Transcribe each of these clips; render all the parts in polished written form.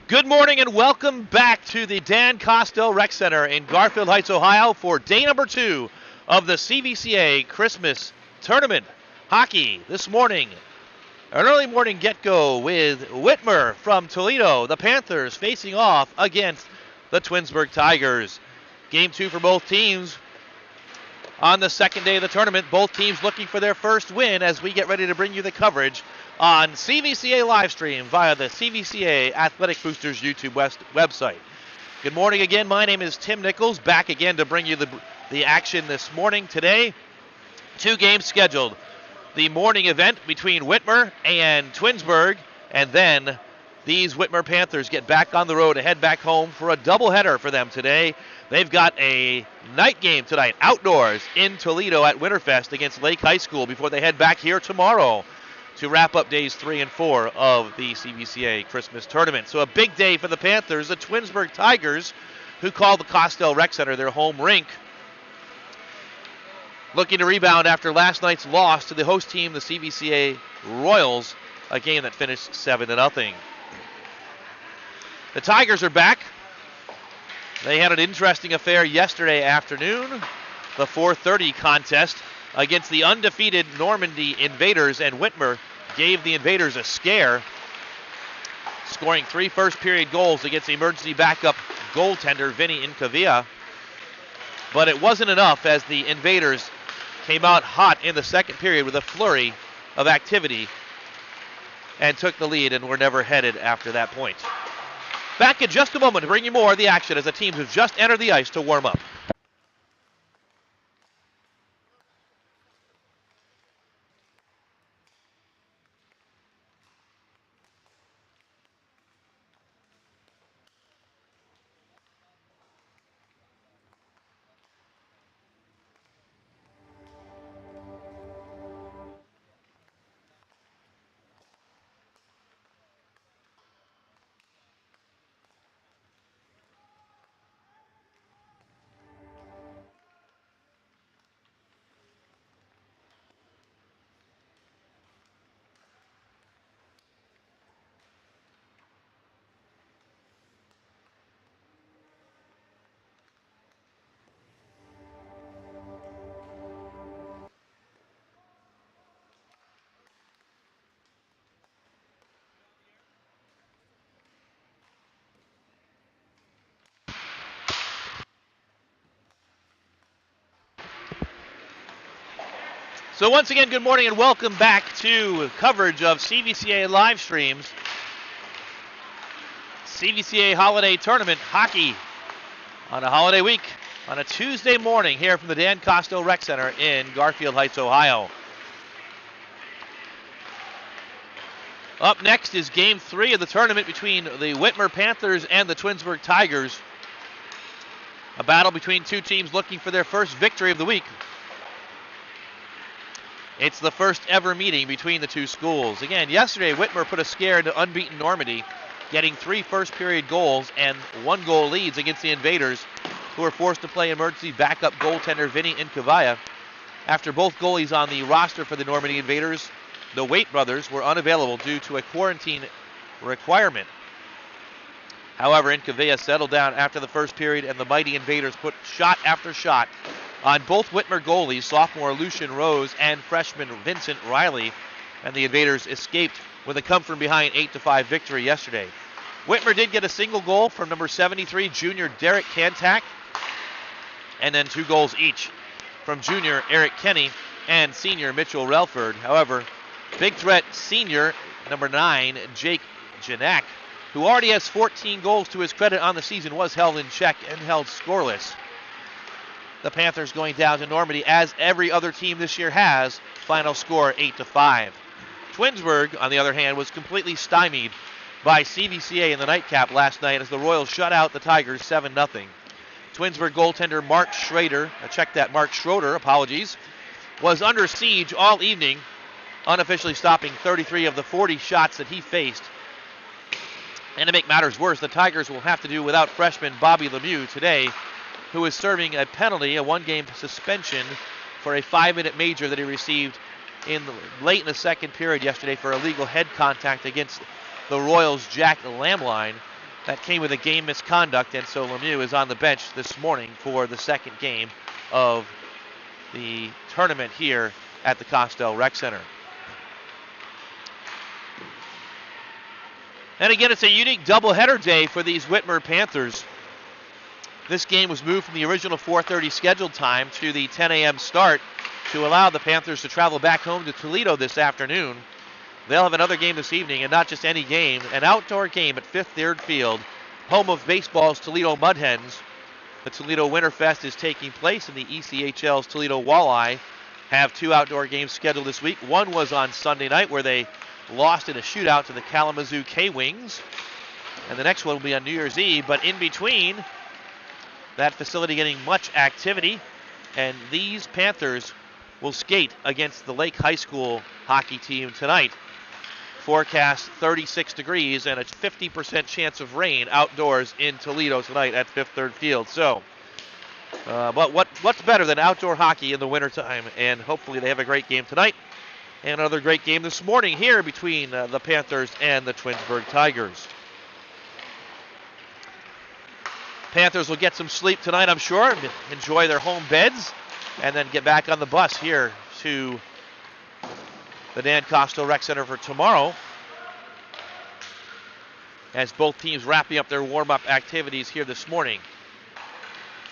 Good morning and welcome back to the Dan Kostel Rec Center in Garfield Heights, Ohio for day number 2 of the CVCA Christmas Tournament. Hockey this morning, an early morning get-go with Whitmer from Toledo. The Panthers facing off against the Twinsburg Tigers. Game 2 for both teams on the second day of the tournament. Both teams looking for their first win as we get ready to bring you the coverage on CVCA Livestream via the CVCA Athletic Boosters YouTube website. Good morning again. My name is Tim Nichols, back again to bring you the action this morning. Today, 2 games scheduled. The morning event between Whitmer and Twinsburg, and then these Whitmer Panthers get back on the road to head back home for a doubleheader for them today. They've got a night game tonight outdoors in Toledo at Winterfest against Lake High School before they head back here tomorrow to wrap up days 3 and 4 of the CVCA Christmas Tournament. So a big day for the Panthers. The Twinsburg Tigers, who call the Kostel Rec Center their home rink, looking to rebound after last night's loss to the host team, the CVCA Royals, a game that finished 7-0. The Tigers are back. They had an interesting affair yesterday afternoon, the 4:30 contest against the undefeated Normandy Invaders, and Whitmer gave the Invaders a scare, scoring 3 first-period goals against emergency backup goaltender Vinny Incavia. But it wasn't enough as the Invaders came out hot in the second period with a flurry of activity and took the lead and were never headed after that point. Back in just a moment to bring you more of the action as the teams have just entered the ice to warm up. So once again, good morning and welcome back to coverage of CVCA live streams. CVCA Holiday Tournament hockey on a holiday week on a Tuesday morning here from the Dan Kostel Rec Center in Garfield Heights, Ohio. Up next is Game 3 of the tournament between the Whitmer Panthers and the Twinsburg Tigers. A battle between two teams looking for their first victory of the week. It's the first ever meeting between the two schools. Again, yesterday Whitmer put a scare into unbeaten Normandy, getting 3 first-period goals and 1-goal leads against the Invaders, who were forced to play emergency backup goaltender Vinny Incavia. After both goalies on the roster for the Normandy Invaders, the Waite brothers, were unavailable due to a quarantine requirement. However, Incavia settled down after the first period, and the mighty Invaders put shot after shot on both Whitmer goalies, sophomore Lucian Rose and freshman Vincent Riley, and the Invaders escaped with a come-from-behind 8-5 victory yesterday. Whitmer did get a single goal from number 73, junior Derek Kantak, and then 2 goals each from junior Eric Kenny and senior Mitchell Relford. However, big threat senior number 9, Jake Janak, who already has 14 goals to his credit on the season, was held in check and held scoreless. The Panthers going down to Normandy, as every other team this year has. Final score 8-5. Twinsburg, on the other hand, was completely stymied by CVCA in the nightcap last night as the Royals shut out the Tigers 7-0. Twinsburg goaltender Mark Schroeder, was under siege all evening, unofficially stopping 33 of the 40 shots that he faced. And to make matters worse, the Tigers will have to do without freshman Bobby Lemieux today, who is serving a penalty, a 1-game suspension for a 5-minute major that he received late in the second period yesterday for illegal head contact against the Royals' Jack Lamline. that came with a game misconduct, and so Lemieux is on the bench this morning for the second game of the tournament here at the Kostel Rec Center. And again, it's a unique doubleheader day for these Whitmer Panthers. This game was moved from the original 4:30 scheduled time to the 10 a.m. start to allow the Panthers to travel back home to Toledo this afternoon. They'll have another game this evening, and not just any game, an outdoor game at Fifth Third Field, home of baseball's Toledo Mud Hens. The Toledo Winterfest is taking place, and the ECHL's Toledo Walleye have 2 outdoor games scheduled this week. One was on Sunday night, where they lost in a shootout to the Kalamazoo K-Wings, and the next one will be on New Year's Eve. But in between, that facility getting much activity, and these Panthers will skate against the Lake High School hockey team tonight. Forecast 36 degrees and a 50% chance of rain outdoors in Toledo tonight at Fifth Third Field. So, but what's better than outdoor hockey in the wintertime? And hopefully they have a great game tonight. And another great game this morning here between the Panthers and the Twinsburg Tigers. Panthers will get some sleep tonight, I'm sure, enjoy their home beds, and then get back on the bus here to the Dan Kostel Rec Center for tomorrow, as both teams wrapping up their warm-up activities here this morning.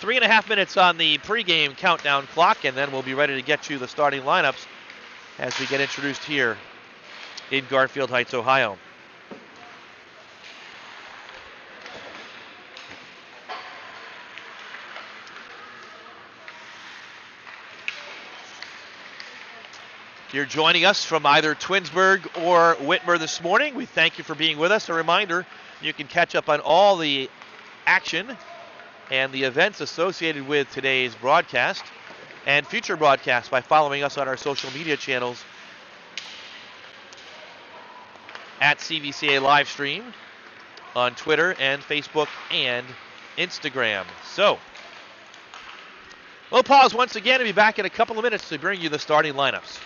3.5 minutes on the pregame countdown clock, and then we'll be ready to get you the starting lineups as we get introduced here in Garfield Heights, Ohio. If you're joining us from either Twinsburg or Whitmer this morning, we thank you for being with us. A reminder, you can catch up on all the action and the events associated with today's broadcast and future broadcasts by following us on our social media channels at CVCA Livestream on Twitter and Facebook and Instagram. So, we'll pause once again and be back in a couple of minutes to bring you the starting lineups.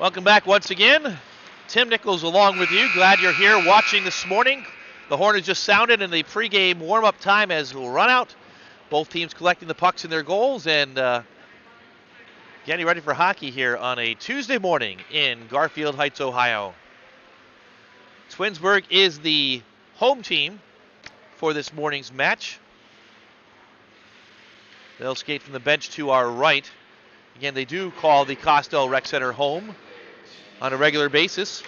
Welcome back once again. Tim Nichols along with you. Glad you're here watching this morning. The horn has just sounded and the pregame warm-up time has run out. Both teams collecting the pucks in their goals and getting ready for hockey here on a Tuesday morning in Garfield Heights, Ohio. Twinsburg is the home team for this morning's match. They'll skate from the bench to our right. Again, they do call the Kostel Rec Center home on a regular basis.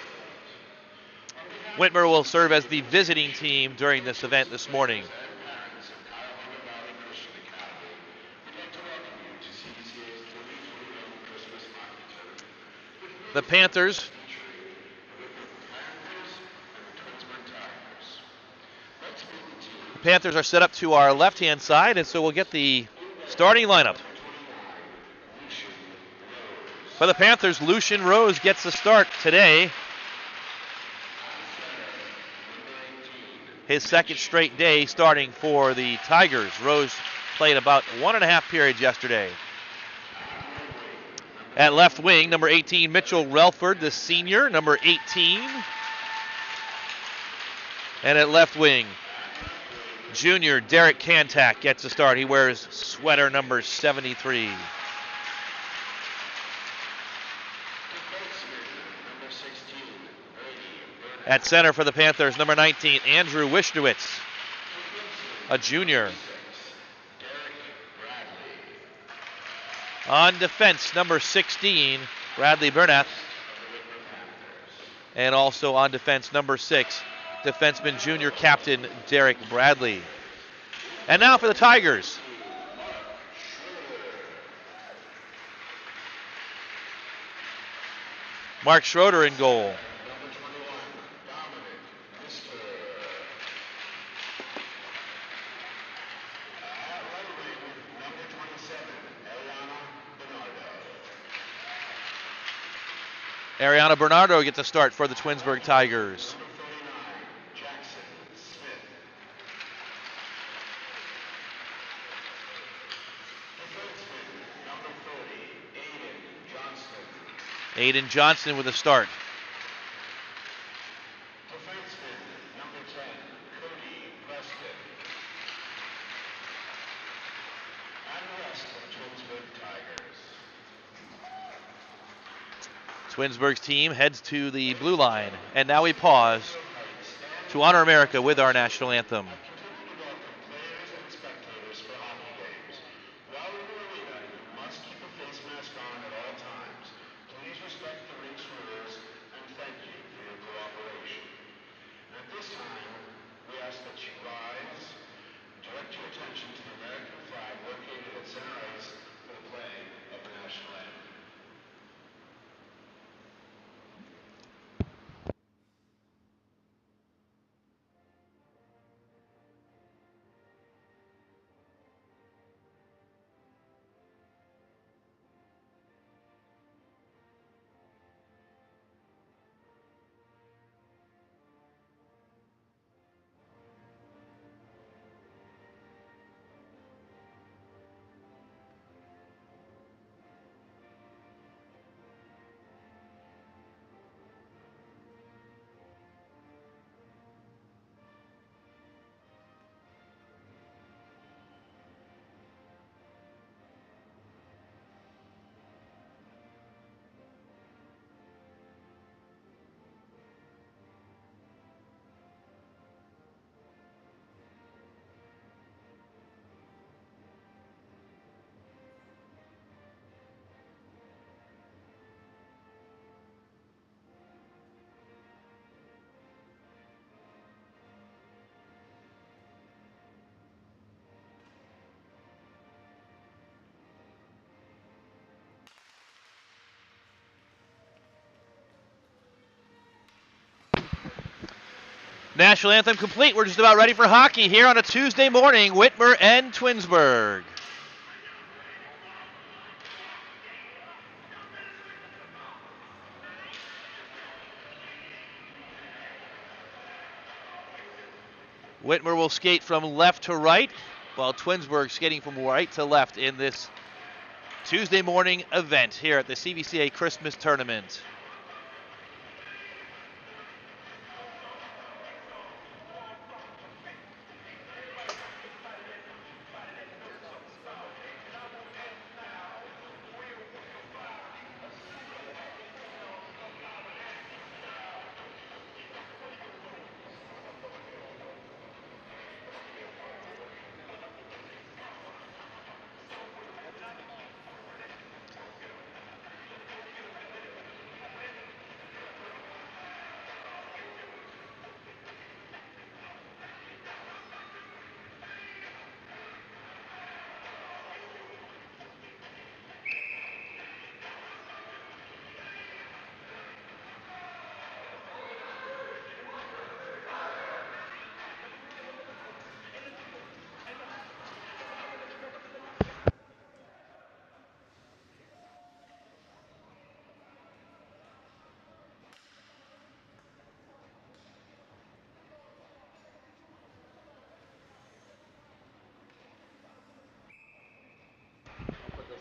Whitmer will serve as the visiting team during this event this morning. The Panthers are set up to our left-hand side, and so we'll get the starting lineup. For the Panthers, Lucian Rose gets the start today. His second straight day starting for the Tigers. Rose played about 1.5 periods yesterday. At left wing, number 18, Mitchell Relford, the senior, number 18. And at left wing, junior Derek Kantak gets the start. He wears sweater number 73. At center for the Panthers, number 19, Andrew Wishnowitz, a junior. On defense, number 16, Bradley Bernath. And also on defense, number 6, defenseman junior captain Derek Bradley. And now for the Tigers. Mark Schroeder in goal. Ariana Bernardo gets a start for the Twinsburg Tigers. Aiden Johnson with a start. Twinsburg's team heads to the blue line, and now we pause to honor America with our national anthem. National anthem complete. We're just about ready for hockey here on a Tuesday morning. Whitmer and Twinsburg. Whitmer will skate from left to right, while Twinsburg skating from right to left in this Tuesday morning event here at the CVCA Christmas Tournament.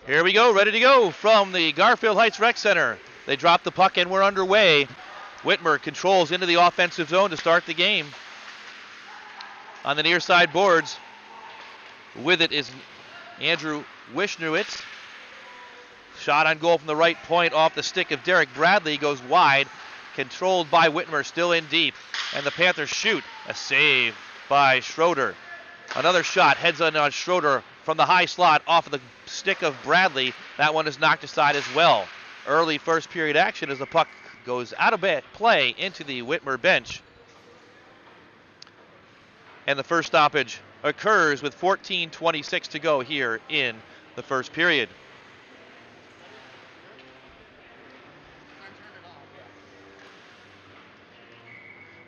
Here we go, ready to go from the Garfield Heights Rec Center. They drop the puck and we're underway. Whitmer controls into the offensive zone to start the game. On the near side boards, with it is Andrew Wishnowitz. Shot on goal from the right point off the stick of Derek Bradley, goes wide. Controlled by Whitmer, still in deep. And the Panthers shoot. A save by Schroeder. Another shot heads on Schroeder from the high slot off of the stick of Bradley. That one is knocked aside as well. Early first period action as the puck goes out of play into the Whitmer bench. And the first stoppage occurs with 14:26 to go here in the first period.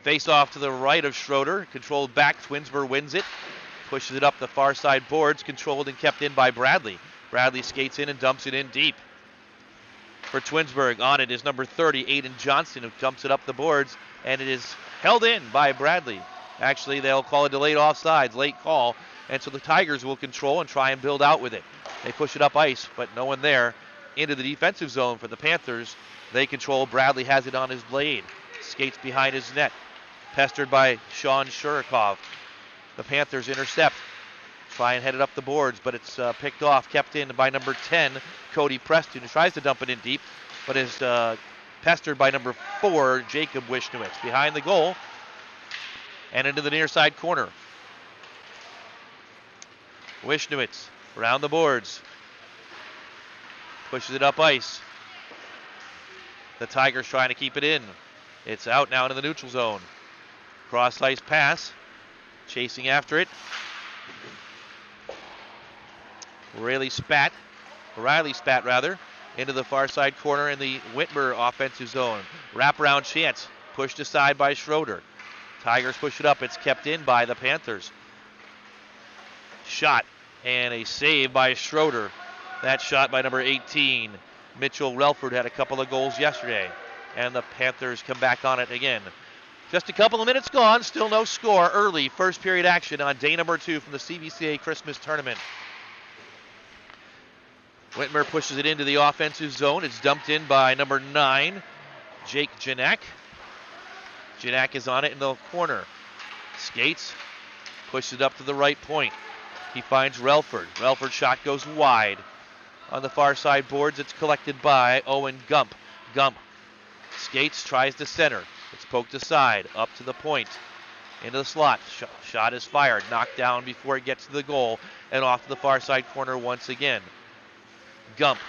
Face off to the right of Schroeder, controlled back. Twinsburg wins it, pushes it up the far side boards, controlled and kept in by Bradley. Bradley skates in and dumps it in deep. For Twinsburg, on it is number 30, Aiden Johnston, who dumps it up the boards, and it is held in by Bradley. Actually, they'll call a delayed offsides, late call, and so the Tigers will control and try and build out with it. They push it up ice, but no one there. Into the defensive zone for the Panthers. They control. Bradley has it on his blade. Skates behind his net. Pestered by Sean Shurikov. The Panthers intercept. Try and head it up the boards, but it's picked off, kept in by number 10, Cody Preston, who tries to dump it in deep, but is pestered by number 4, Jacob Wishnowitz. Behind the goal and into the near side corner. Wishnowitz around the boards. Pushes it up ice. The Tigers trying to keep it in. It's out now into the neutral zone. Cross ice pass. Chasing after it. Riley spat into the far side corner in the Whitmer offensive zone. Wraparound chance pushed aside by Schroeder. Tigers push it up. It's kept in by the Panthers. Shot and a save by Schroeder. That shot by number 18. Mitchell Relford had a couple of goals yesterday, and the Panthers come back on it again. Just a couple of minutes gone, still no score. Early first period action on day number 2 from the CVCA Christmas Tournament. Whitmer pushes it into the offensive zone. It's dumped in by number 9, Jake Janak. Janak is on it in the corner. Skates, pushes it up to the right point. He finds Relford. Relford's shot goes wide. On the far side boards, it's collected by Owen Gump. Gump skates, tries to center. It's poked aside, up to the point. Into the slot. Shot is fired. Knocked down before it gets to the goal. And off to the far side corner once again. Gump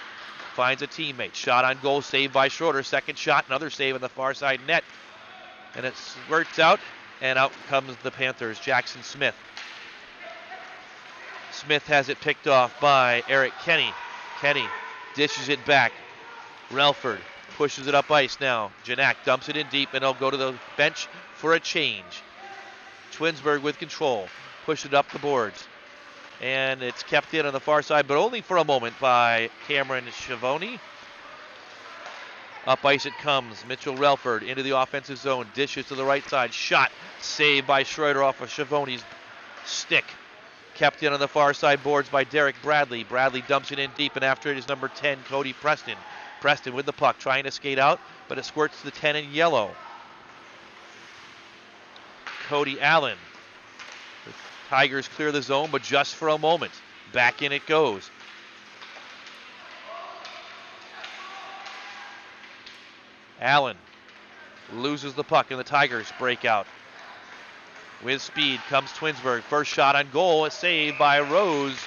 finds a teammate. Shot on goal, saved by Schroeder. Second shot, another save on the far side net. And it squirts out, and out comes the Panthers. Jackson Smith. Smith has it picked off by Eric Kenny. Kenny dishes it back. Relford pushes it up ice now. Janak dumps it in deep, and he'll go to the bench for a change. Twinsburg with control. Push it up the boards. And it's kept in on the far side, but only for a moment by Cameron Schiavone. Up ice it comes. Mitchell Relford into the offensive zone. Dishes to the right side. Shot. Saved by Schroeder off of Schiavone's stick. Kept in on the far side boards by Derek Bradley. Bradley dumps it in deep, and after it is number 10, Cody Preston. Preston with the puck, trying to skate out, but it squirts to the 10 in yellow. Cody Allen. The Tigers clear the zone, but just for a moment. Back in it goes. Allen loses the puck, and the Tigers break out. With speed comes Twinsburg. First shot on goal is saved by Rose.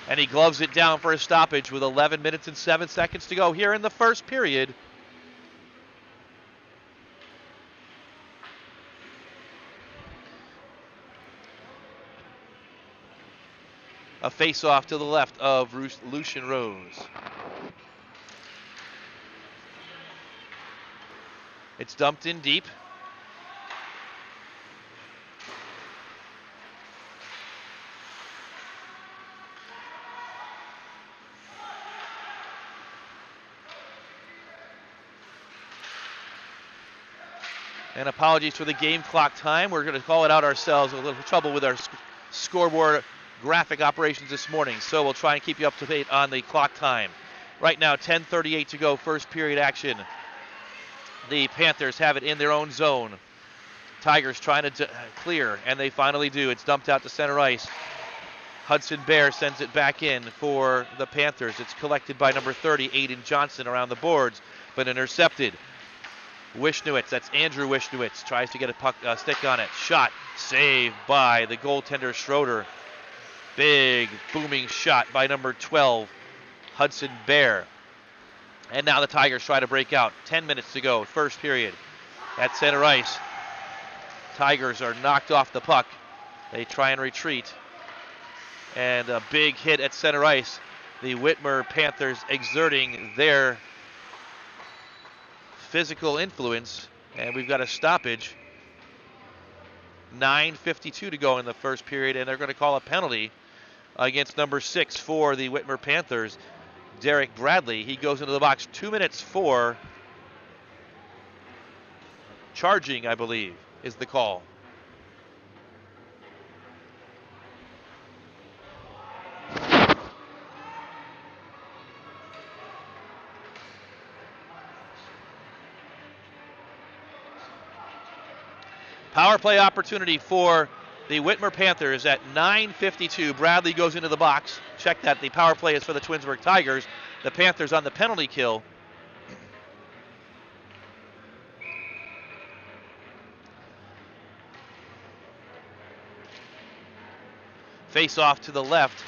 And he gloves it down for a stoppage with 11 minutes and 7 seconds to go here in the first period. A face-off to the left of Lucian Rose. It's dumped in deep. And apologies for the game clock time. We're going to call it out ourselves. A little trouble with our scoreboard graphic operations this morning, so we'll try and keep you up to date on the clock time. Right now, 10:38 to go, first period action. The Panthers have it in their own zone. Tigers trying to clear, and they finally do. It's dumped out to center ice. Hudson Bear sends it back in for the Panthers. It's collected by number 30, Aiden Johnson, around the boards, but intercepted. Wishnowitz, that's Andrew Wishnowitz, tries to get a puck stick on it. Shot, saved by the goaltender Schroeder. Big booming shot by number 12, Hudson Bear. And now the Tigers try to break out. 10 minutes to go, first period. At center ice, Tigers are knocked off the puck. They try and retreat. And a big hit at center ice. The Whitmer Panthers exerting their physical influence. And we've got a stoppage. 9:52 to go in the first period, and they're going to call a penalty against number 6 for the Whitmer Panthers, Derek Bradley. He goes into the box. 2 minutes for charging, I believe, is the call. Power play opportunity for the Whitmer Panthers at 9:52. Bradley goes into the box. Check that. The power play is for the Twinsburg Tigers. The Panthers on the penalty kill. Face off to the left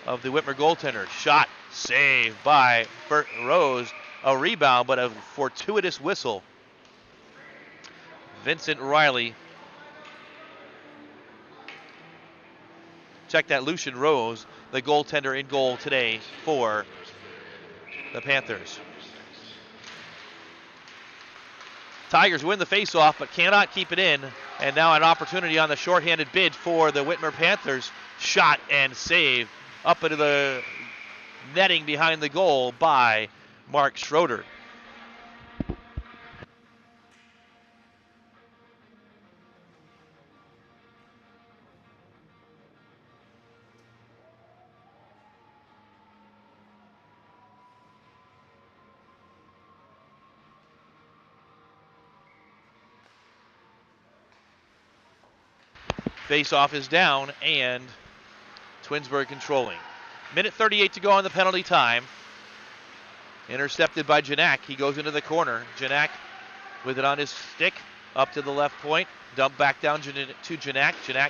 of the Whitmer goaltender. Shot, saved by Rose. A rebound, but a fortuitous whistle. Vincent Riley. Check that, Lucian Rose, the goaltender in goal today for the Panthers. Tigers win the faceoff but cannot keep it in. And now an opportunity on the shorthanded bid for the Whitmer Panthers. Shot and save up into the netting behind the goal by Mark Schroeder. Face-off is down, and Twinsburg controlling. Minute 38 to go on the penalty time. Intercepted by Janak. He goes into the corner. Janak with it on his stick, up to the left point. Dump back down to Janak. Janak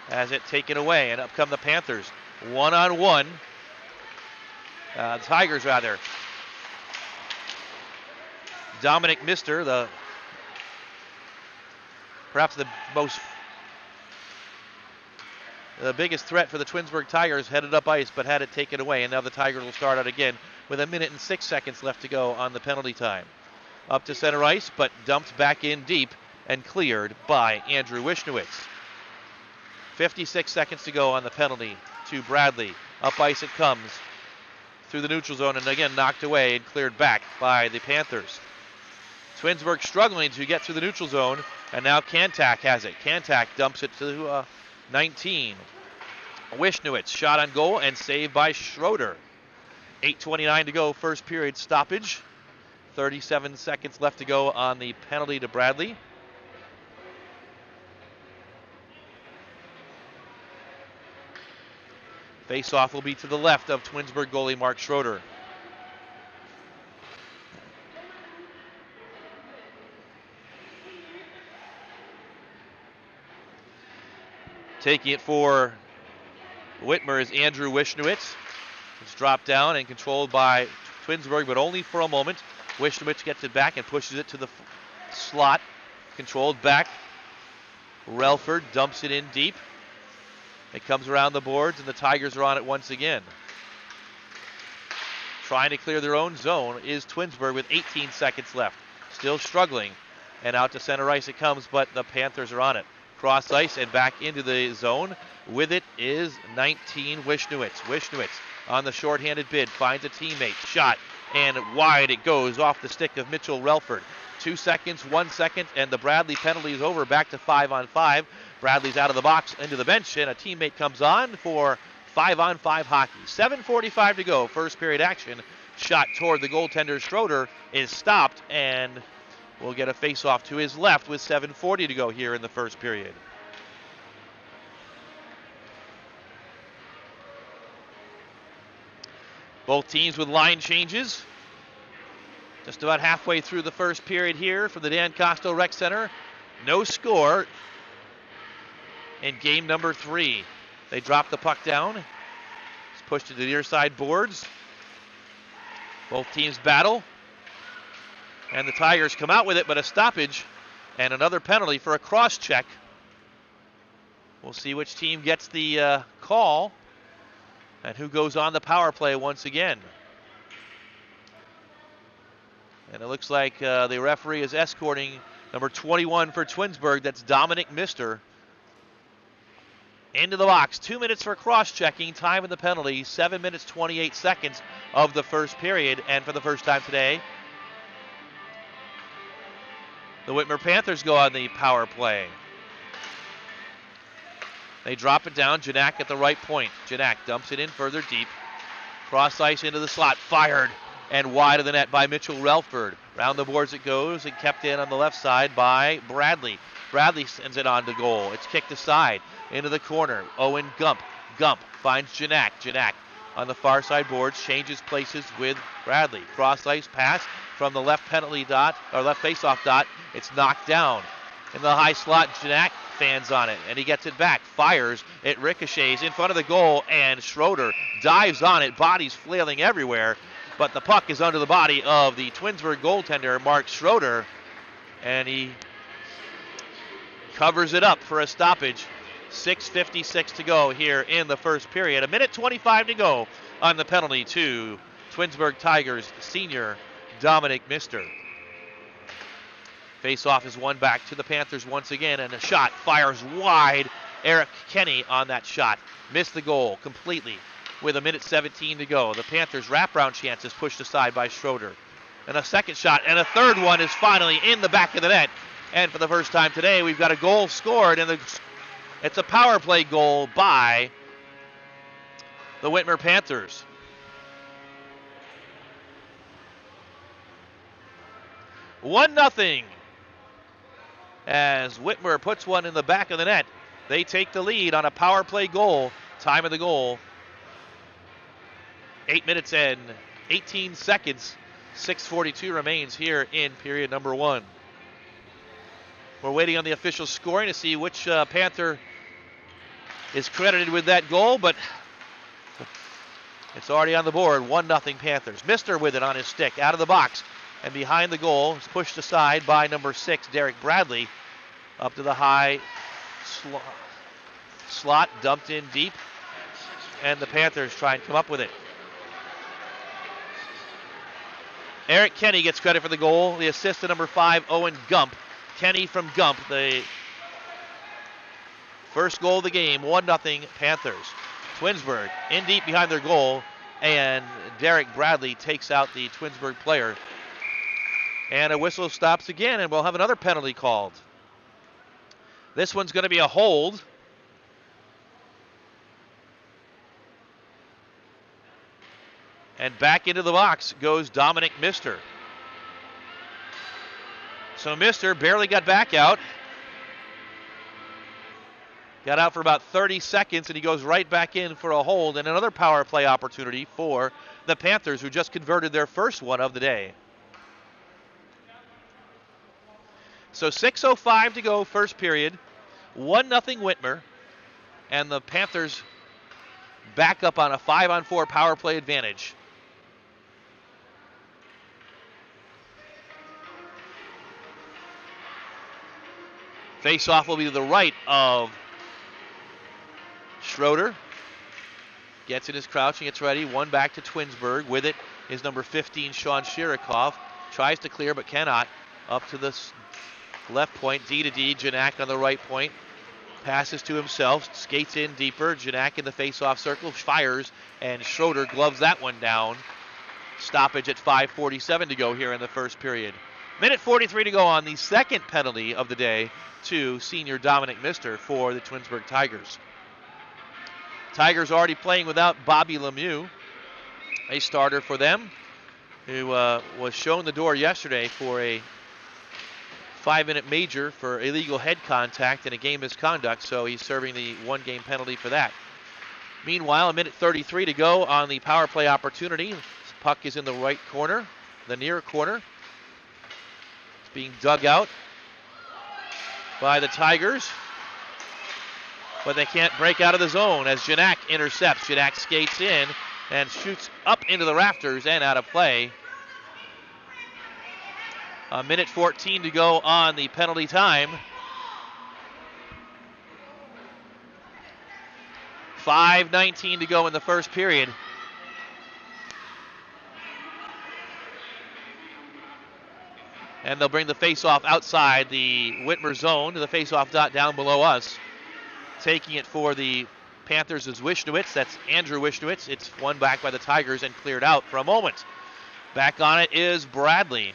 has it taken away, and up come the Panthers. One-on-one. Tigers, rather. Dominic Mister, perhaps the biggest threat for the Twinsburg Tigers, headed up ice but had it taken away, and now the Tigers will start out again with 1 minute and 6 seconds left to go on the penalty time. Up to center ice, but dumped back in deep and cleared by Andrew Wishnowitz. 56 seconds to go on the penalty to Bradley. Up ice it comes through the neutral zone, and again knocked away and cleared back by the Panthers. Twinsburg struggling to get through the neutral zone, and now Kantak has it. Kantak dumps it to 19. Wishnowitz shot on goal and saved by Schroeder. 8:29 to go, first period stoppage. 37 seconds left to go on the penalty to Bradley. Face-off will be to the left of Twinsburg goalie Mark Schroeder. Taking it for Whitmer is Andrew Wishnowitz. It's dropped down and controlled by Twinsburg, but only for a moment. Wishnowitz gets it back and pushes it to the slot. Controlled back. Relford dumps it in deep. It comes around the boards, and the Tigers are on it once again. Trying to clear their own zone is Twinsburg with 18 seconds left. Still struggling. And out to center ice it comes, but the Panthers are on it. Cross ice and back into the zone. With it is 19, Wishnowitz. Wishnowitz on the shorthanded bid finds a teammate. Shot, and wide it goes off the stick of Mitchell Relford. 2 seconds, 1 second, and the Bradley penalty is over. Back to 5-on-5. Bradley's out of the box into the bench, and a teammate comes on for 5-on-5 hockey. 7:45 to go, first period action. Shot toward the goaltender Schroeder is stopped, and we'll get a face-off to his left with 7:40 to go here in the first period. Both teams with line changes. Just about halfway through the first period here from the Dan Kostel Rec Center. No score in game number 3. They drop the puck down. It's pushed to the near side boards. Both teams battle. And the Tigers come out with it, but a stoppage and another penalty for a cross check. We'll see which team gets the call and who goes on the power play once again. And it looks like the referee is escorting number 21 for Twinsburg. That's Dominic Mister. Into the box. 2 minutes for cross-checking. Time in the penalty. 7 minutes, 28 seconds of the first period. And for the first time today, the Whitmer Panthers go on the power play. They drop it down. Janak at the right point. Janak dumps it in further deep. Cross ice into the slot. Fired and wide of the net by Mitchell Relford. Round the boards it goes and kept in on the left side by Bradley. Bradley sends it on to goal. It's kicked aside into the corner. Owen Gump. Gump finds Janak. Janak on the far side boards changes places with Bradley. Cross ice pass from the left penalty dot, or left faceoff dot. It's knocked down. In the high slot, Janak fans on it, and he gets it back. Fires. It ricochets in front of the goal, and Schroeder dives on it. Bodies flailing everywhere, but the puck is under the body of the Twinsburg goaltender, Mark Schroeder, and he covers it up for a stoppage. 6:56 to go here in the first period. 1:25 to go on the penalty to Twinsburg Tigers senior Dominic Mister. Face-off is won back to the Panthers once again, and a shot fires wide. Eric Kenny on that shot. Missed the goal completely with 1:17 to go. The Panthers' wraparound chance is pushed aside by Schroeder. And a second shot, and a third one is finally in the back of the net. And for the first time today, we've got a goal scored, and it's a power play goal by the Whitmer Panthers. One nothing. As Whitmer puts one in the back of the net, they take the lead on a power play goal. Time of the goal, 8 minutes and 18 seconds. 6:42 remains here in period number 1. We're waiting on the official scoring to see which Panther is credited with that goal, but it's already on the board. 1-0 Panthers. Mister with it on his stick, out of the box. And behind the goal, is pushed aside by number 6, Derek Bradley. Up to the high slot, dumped in deep. And the Panthers try and come up with it. Eric Kenny gets credit for the goal. The assist to number 5, Owen Gump. Kenny from Gump, the first goal of the game. 1-0 Panthers. Twinsburg in deep behind their goal. And Derek Bradley takes out the Twinsburg player. And a whistle stops again, and we'll have another penalty called. This one's going to be a hold. And back into the box goes Dominic Mister. So Mister barely got back out. Got out for about 30 seconds, and he goes right back in for a hold and another power play opportunity for the Panthers, who just converted their first one of the day. So 6:05 to go, first period. 1-0 Whitmer. And the Panthers back up on a 5-on-4 power play advantage. Face-off will be to the right of Schroeder. Gets in his crouching, gets ready. One back to Twinsburg. With it is number 15, Sean Shirikoff. Tries to clear but cannot. Up to the left point, D to D. Janak on the right point. Passes to himself, skates in deeper. Janak in the face-off circle, fires, and Schroeder gloves that one down. Stoppage at 5:47 to go here in the first period. Minute 43 to go on the second penalty of the day to senior Dominic Mister for the Twinsburg Tigers. Tigers already playing without Bobby Lemieux, a starter for them, who was shown the door yesterday for a 5-minute major for illegal head contact and a game misconduct, so he's serving the 1-game penalty for that. Meanwhile, a minute 33 to go on the power play opportunity. This puck is in the right corner, the near corner. It's being dug out by the Tigers, but they can't break out of the zone as Janak intercepts. Janak skates in and shoots up into the rafters and out of play. A minute 14 to go on the penalty time. 5:19 to go in the first period. And they'll bring the faceoff outside the Whitmer zone to the faceoff dot down below us. Taking it for the Panthers is Wishnowitz. That's Andrew Wishnowitz. It's won back by the Tigers and cleared out for a moment. Back on it is Bradley.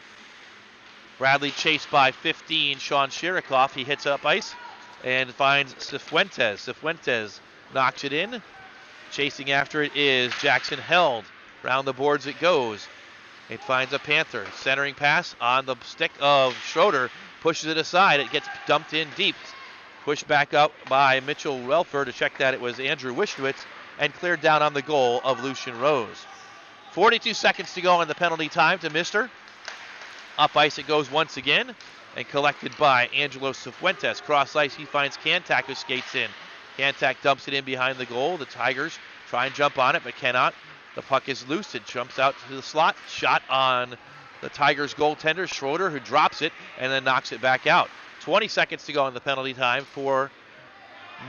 Bradley chased by 15, Sean Shirikoff. He hits up ice and finds Cifuentes. Cifuentes knocks it in. Chasing after it is Jackson Held. Round the boards it goes. It finds a Panther. Centering pass on the stick of Schroeder. Pushes it aside. It gets dumped in deep. Pushed back up by Mitchell Relfer to check that it was Andrew Wishnowitz and cleared down on the goal of Lucian Rose. 42 seconds to go in the penalty time to Mister. Up ice it goes once again and collected by Angelo Cifuentes. Cross ice he finds Kantak who skates in. Kantak dumps it in behind the goal. The Tigers try and jump on it but cannot. The puck is loose. It jumps out to the slot. Shot on the Tigers goaltender Schroeder, who drops it and then knocks it back out. 20 seconds to go in the penalty time for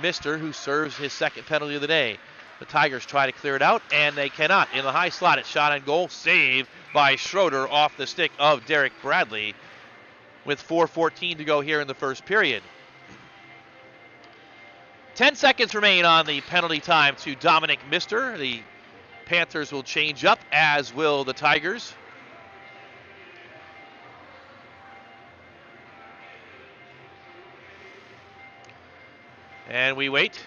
Mister, who serves his second penalty of the day. The Tigers try to clear it out, and they cannot. In the high slot, it's shot on goal. Save by Schroeder off the stick of Derek Bradley with 4:14 to go here in the first period. 10 seconds remain on the penalty time to Dominic Mister. The Panthers will change up, as will the Tigers. And we wait.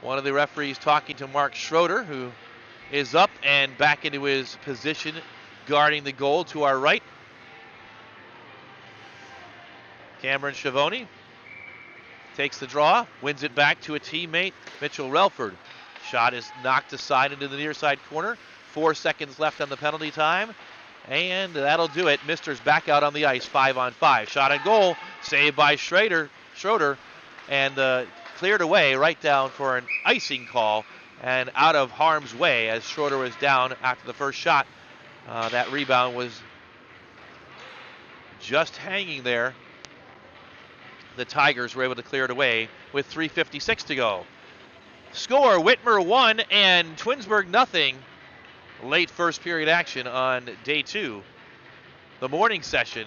One of the referees talking to Mark Schroeder, who is up and back into his position guarding the goal to our right. Cameron Schiavone takes the draw, wins it back to a teammate, Mitchell Relford. Shot is knocked aside into the near side corner. 4 seconds left on the penalty time, and that'll do it. Mister's back out on the ice, 5-on-5. Shot on goal, saved by Schroeder, and cleared away right down for an icing call and out of harm's way as Schroeder was down after the first shot. That rebound was just hanging there. The Tigers were able to clear it away with 3:56 to go. Score, Whitmer 1 and Twinsburg nothing. Late first period action on day 2. The morning session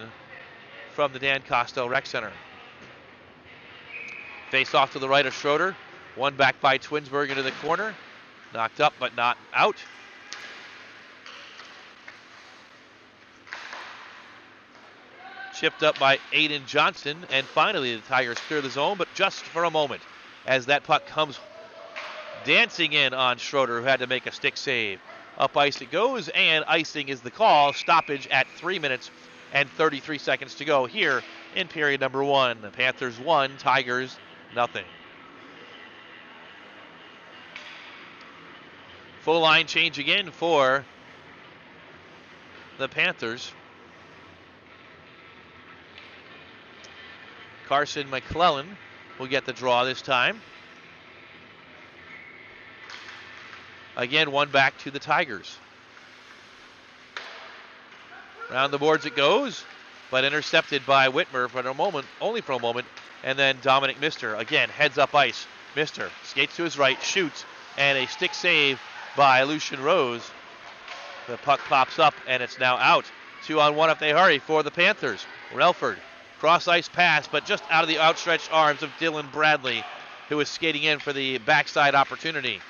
from the Dan Kostel Rec Center. Face off to the right of Schroeder. One back by Twinsburg into the corner. Knocked up but not out. Chipped up by Aiden Johnson. And finally the Tigers clear the zone, but just for a moment as that puck comes dancing in on Schroeder, who had to make a stick save. Up ice it goes, and icing is the call. Stoppage at 3 minutes and 33 seconds to go here in period number 1. The Panthers 1, Tigers nothing. Full line change again for the Panthers. Carson McClellan will get the draw this time. Again, one back to the Tigers. Round the boards it goes, but intercepted by Whitmer for a moment, only for a moment, and then Dominic Mister again heads up ice. Mister skates to his right, shoots, and a stick save by Lucian Rose. The puck pops up, and it's now out. 2-on-1 if they hurry for the Panthers. Relford, cross ice pass, but just out of the outstretched arms of Dylan Bradley, who is skating in for the backside opportunity.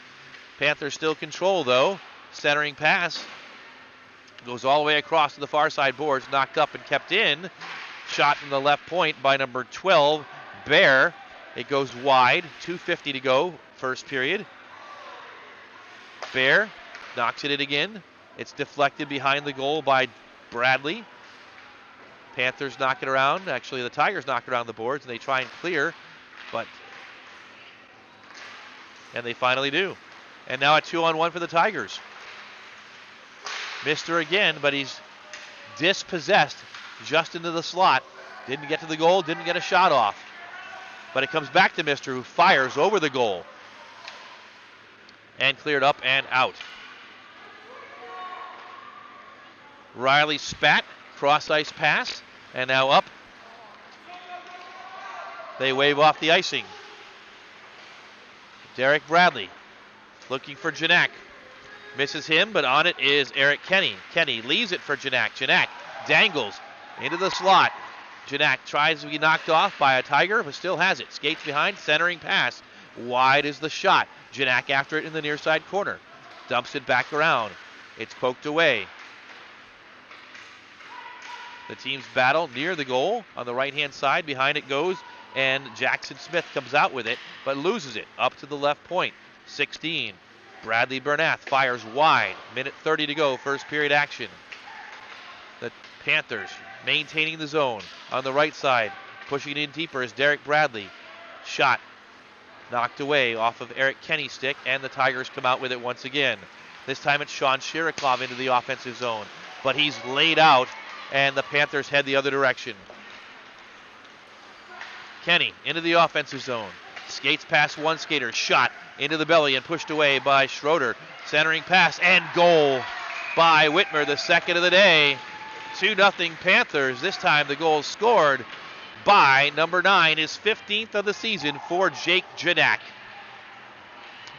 Panthers still control, though. Centering pass. Goes all the way across to the far side boards, knocked up and kept in. Shot from the left point by number 12, Bear. It goes wide, 2:50 to go, first period. Bear knocks it in again. It's deflected behind the goal by Bradley. Panthers knock it around. Actually, the Tigers knock it around the boards, and they try and clear, and they finally do. And now a 2-on-1 for the Tigers. Missed her again, but he's dispossessed just into the slot. Didn't get to the goal, didn't get a shot off. But it comes back to Mister, who fires over the goal. And cleared up and out. Riley spat, cross-ice pass, and now up. They wave off the icing. Derek Bradley looking for Janak. Misses him, but on it is Eric Kenny. Kenny leaves it for Janak. Janak dangles into the slot. Janak tries to be knocked off by a Tiger, but still has it. Skates behind, centering pass. Wide is the shot. Janak after it in the near side corner. Dumps it back around. It's poked away. The teams battle near the goal on the right-hand side. Behind it goes, and Jackson Smith comes out with it, but loses it up to the left point. 16. Bradley Bernath fires wide. Minute 30 to go, first period action. The Panthers maintaining the zone on the right side. Pushing it in deeper is Derek Bradley. Shot knocked away off of Eric Kenny's stick, and the Tigers come out with it once again. This time it's Sean Shirikov into the offensive zone, but he's laid out, and the Panthers head the other direction. Kenny into the offensive zone. Skates past one skater. Shot into the belly and pushed away by Schroeder. Centering pass and goal by Whitmer, the second of the day. 2-0 Panthers. This time the goal scored by number 9, his 15th of the season for Jake Janak.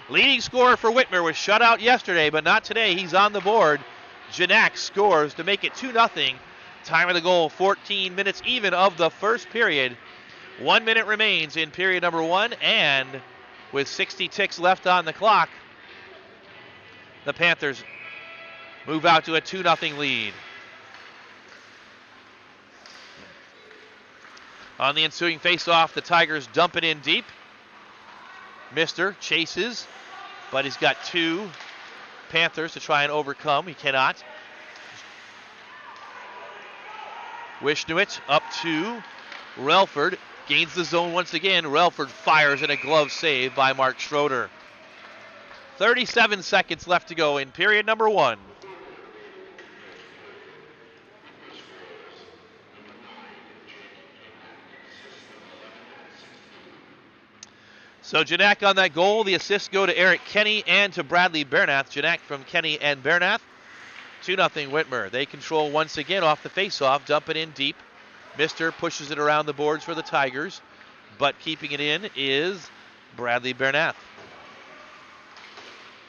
Leading scorer for Whitmer was shut out yesterday, but not today. He's on the board. Janak scores to make it 2-0. Time of the goal, 14 minutes even of the first period. 1 minute remains in period number 1, and with 60 ticks left on the clock, the Panthers move out to a 2-0 lead. On the ensuing faceoff, the Tigers dump it in deep. Mister chases, but he's got two Panthers to try and overcome. He cannot. Wishnowitz up to Relford. Gains the zone once again. Relford fires in a glove save by Mark Schroeder. 37 seconds left to go in period number 1. So Janak on that goal. The assists go to Eric Kenny and to Bradley Bernath. Janak from Kenny and Bernath. 2-0 Whitmer. They control once again off the faceoff. Dump it in deep. Mister pushes it around the boards for the Tigers, but keeping it in is Bradley Bernath.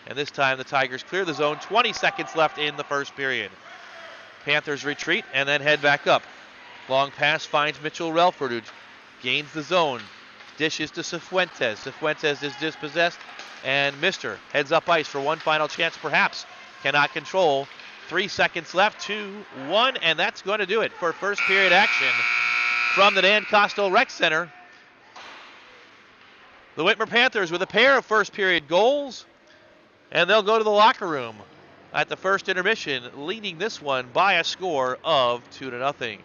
And this time the Tigers clear the zone. 20 seconds left in the first period. Panthers retreat and then head back up. Long pass finds Mitchell Relford, who gains the zone. Dishes to Cifuentes. Cifuentes is dispossessed, and Mister heads up ice for one final chance, perhaps. Cannot control. 3 seconds left, 2-1, and that's going to do it for first period action from the Dan Kostel Rec Center. The Whitmer Panthers with a pair of first period goals, and they'll go to the locker room at the first intermission, leading this one by a score of 2-0.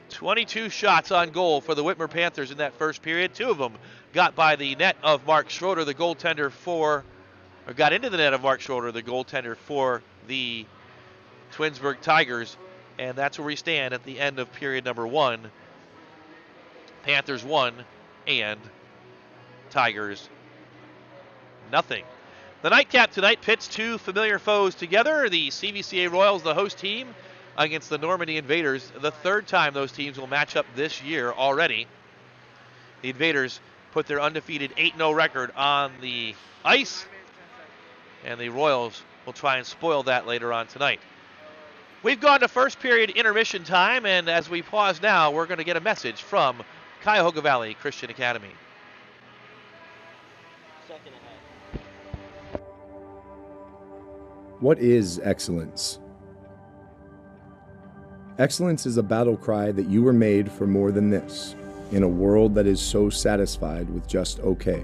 22 shots on goal for the Whitmer Panthers in that first period. 2 of them got by the net of Mark Schroeder, the goaltender got into the net of Mark Schroeder, the goaltender for the Twinsburg Tigers. And that's where we stand at the end of period number 1. Panthers 1 and Tigers nothing. The nightcap tonight pits 2 familiar foes together. The CVCA Royals, the host team, against the Normandy Invaders. The third time those teams will match up this year already. The Invaders put their undefeated 8-0 record on the ice, and the Royals will try and spoil that later on tonight. We've gone to first period intermission time, and as we pause now, we're going to get a message from Cuyahoga Valley Christian Academy. Second ahead. What is excellence? Excellence is a battle cry that you were made for more than this, in a world that is so satisfied with just okay.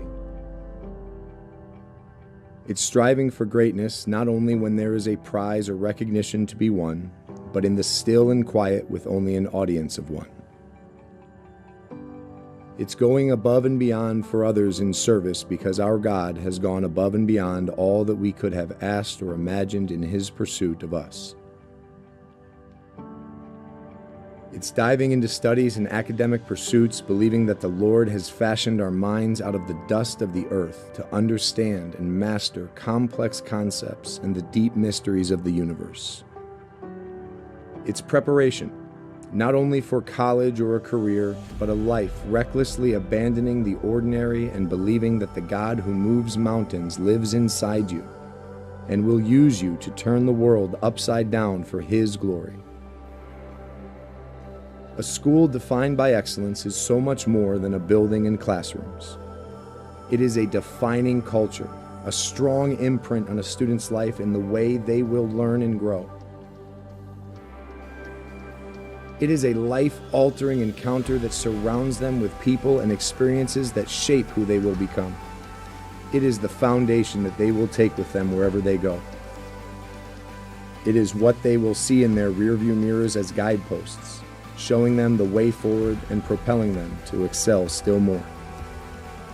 It's striving for greatness not only when there is a prize or recognition to be won, but in the still and quiet with only an audience of one. It's going above and beyond for others in service because our God has gone above and beyond all that we could have asked or imagined in His pursuit of us. It's diving into studies and academic pursuits, believing that the Lord has fashioned our minds out of the dust of the earth to understand and master complex concepts and the deep mysteries of the universe. It's preparation, not only for college or a career, but a life recklessly abandoning the ordinary and believing that the God who moves mountains lives inside you and will use you to turn the world upside down for His glory. A school defined by excellence is so much more than a building and classrooms. It is a defining culture, a strong imprint on a student's life in the way they will learn and grow. It is a life-altering encounter that surrounds them with people and experiences that shape who they will become. It is the foundation that they will take with them wherever they go. It is what they will see in their rearview mirrors as guideposts, showing them the way forward and propelling them to excel still more.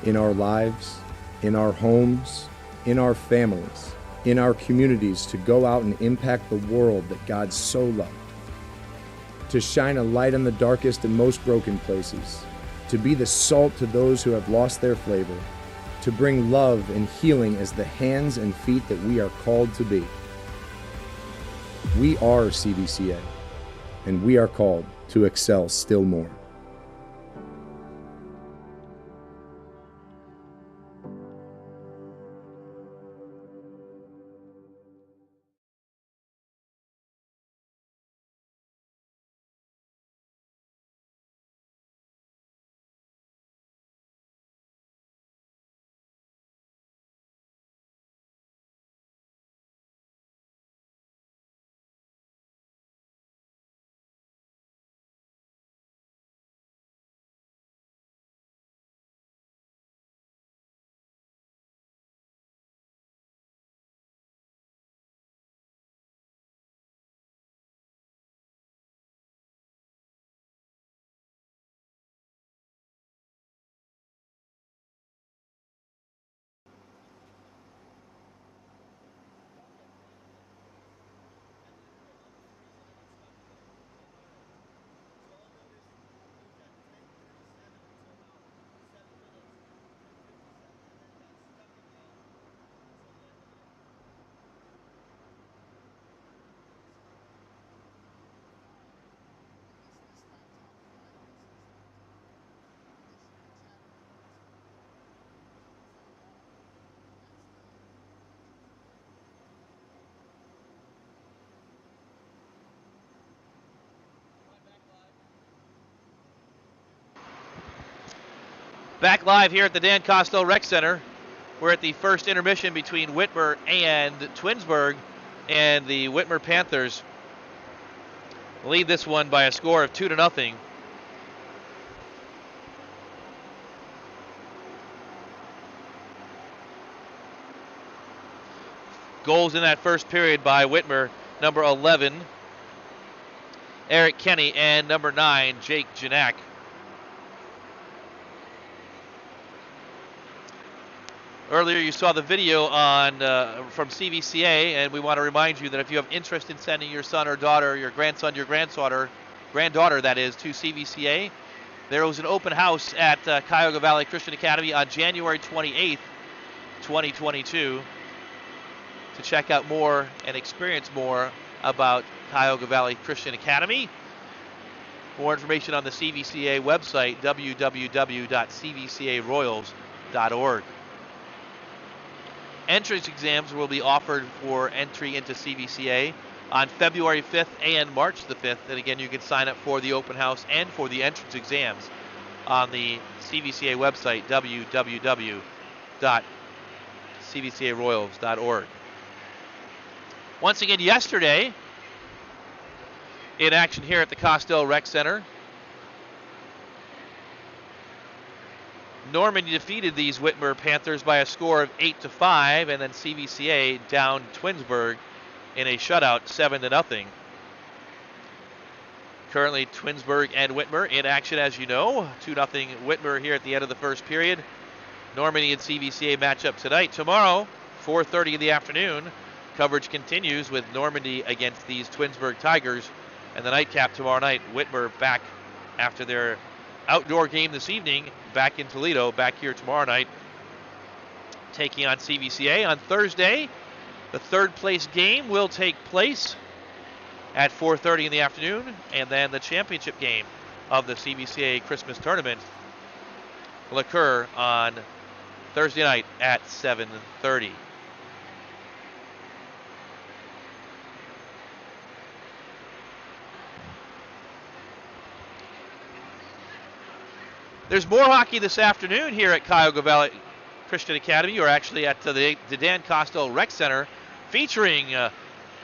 In our lives, in our homes, in our families, in our communities, to go out and impact the world that God so loved. To shine a light on the darkest and most broken places. To be the salt to those who have lost their flavor. To bring love and healing as the hands and feet that we are called to be. We are CVCA, and we are called to excel still more. Back live here at the Dan Kostel Rec Center. We're at the first intermission between Whitmer and Twinsburg, and the Whitmer Panthers lead this one by a score of 2-0. Goals in that first period by Whitmer, number 11, Eric Kenny, and number 9, Jake Janak. Earlier you saw the video on from CVCA, and we want to remind you that if you have interest in sending your son or daughter, your grandson, your granddaughter that is, to CVCA, there was an open house at Cuyahoga Valley Christian Academy on January 28th, 2022 to check out more and experience more about Cuyahoga Valley Christian Academy. More information on the CVCA website, www.cvcaroyals.org. Entrance exams will be offered for entry into CVCA on February 5th and March the 5th. And again, you can sign up for the open house and for the entrance exams on the CVCA website, www.cvcaroyals.org. Once again, yesterday, in action here at the Kostel Rec Center, Normandy defeated these Whitmer Panthers by a score of 8-5, and then CVCA downed Twinsburg in a shutout, 7-0. Currently, Twinsburg and Whitmer in action, as you know. 2-0 Whitmer here at the end of the first period. Normandy and CVCA match up tonight. Tomorrow, 4:30 in the afternoon, coverage continues with Normandy against these Twinsburg Tigers. And the nightcap tomorrow night, Whitmer back after their outdoor game this evening, back in Toledo, back here tomorrow night, taking on CVCA. On Thursday, the third place game will take place at 4:30 in the afternoon, and then the championship game of the CVCA Christmas tournament will occur on Thursday night at 7:30. There's more hockey this afternoon here at Cuyahoga Valley Christian Academy, or actually at the Dan Kostel Rec Center, featuring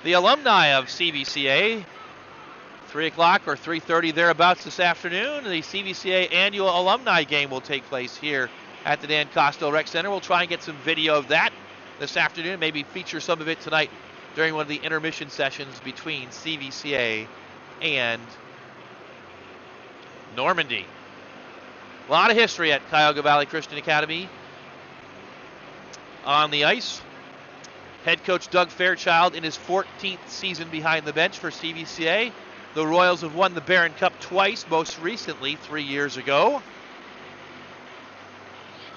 the alumni of CVCA. 3 o'clock or 3:30 thereabouts this afternoon, the CVCA annual alumni game will take place here at the Dan Kostel Rec Center. We'll try and get some video of that this afternoon, maybe feature some of it tonight during one of the intermission sessions between CVCA and Normandy. A lot of history at Cuyahoga Valley Christian Academy on the ice. Head coach Doug Fairchild in his 14th season behind the bench for CVCA. The Royals have won the Barron Cup twice, most recently 3 years ago.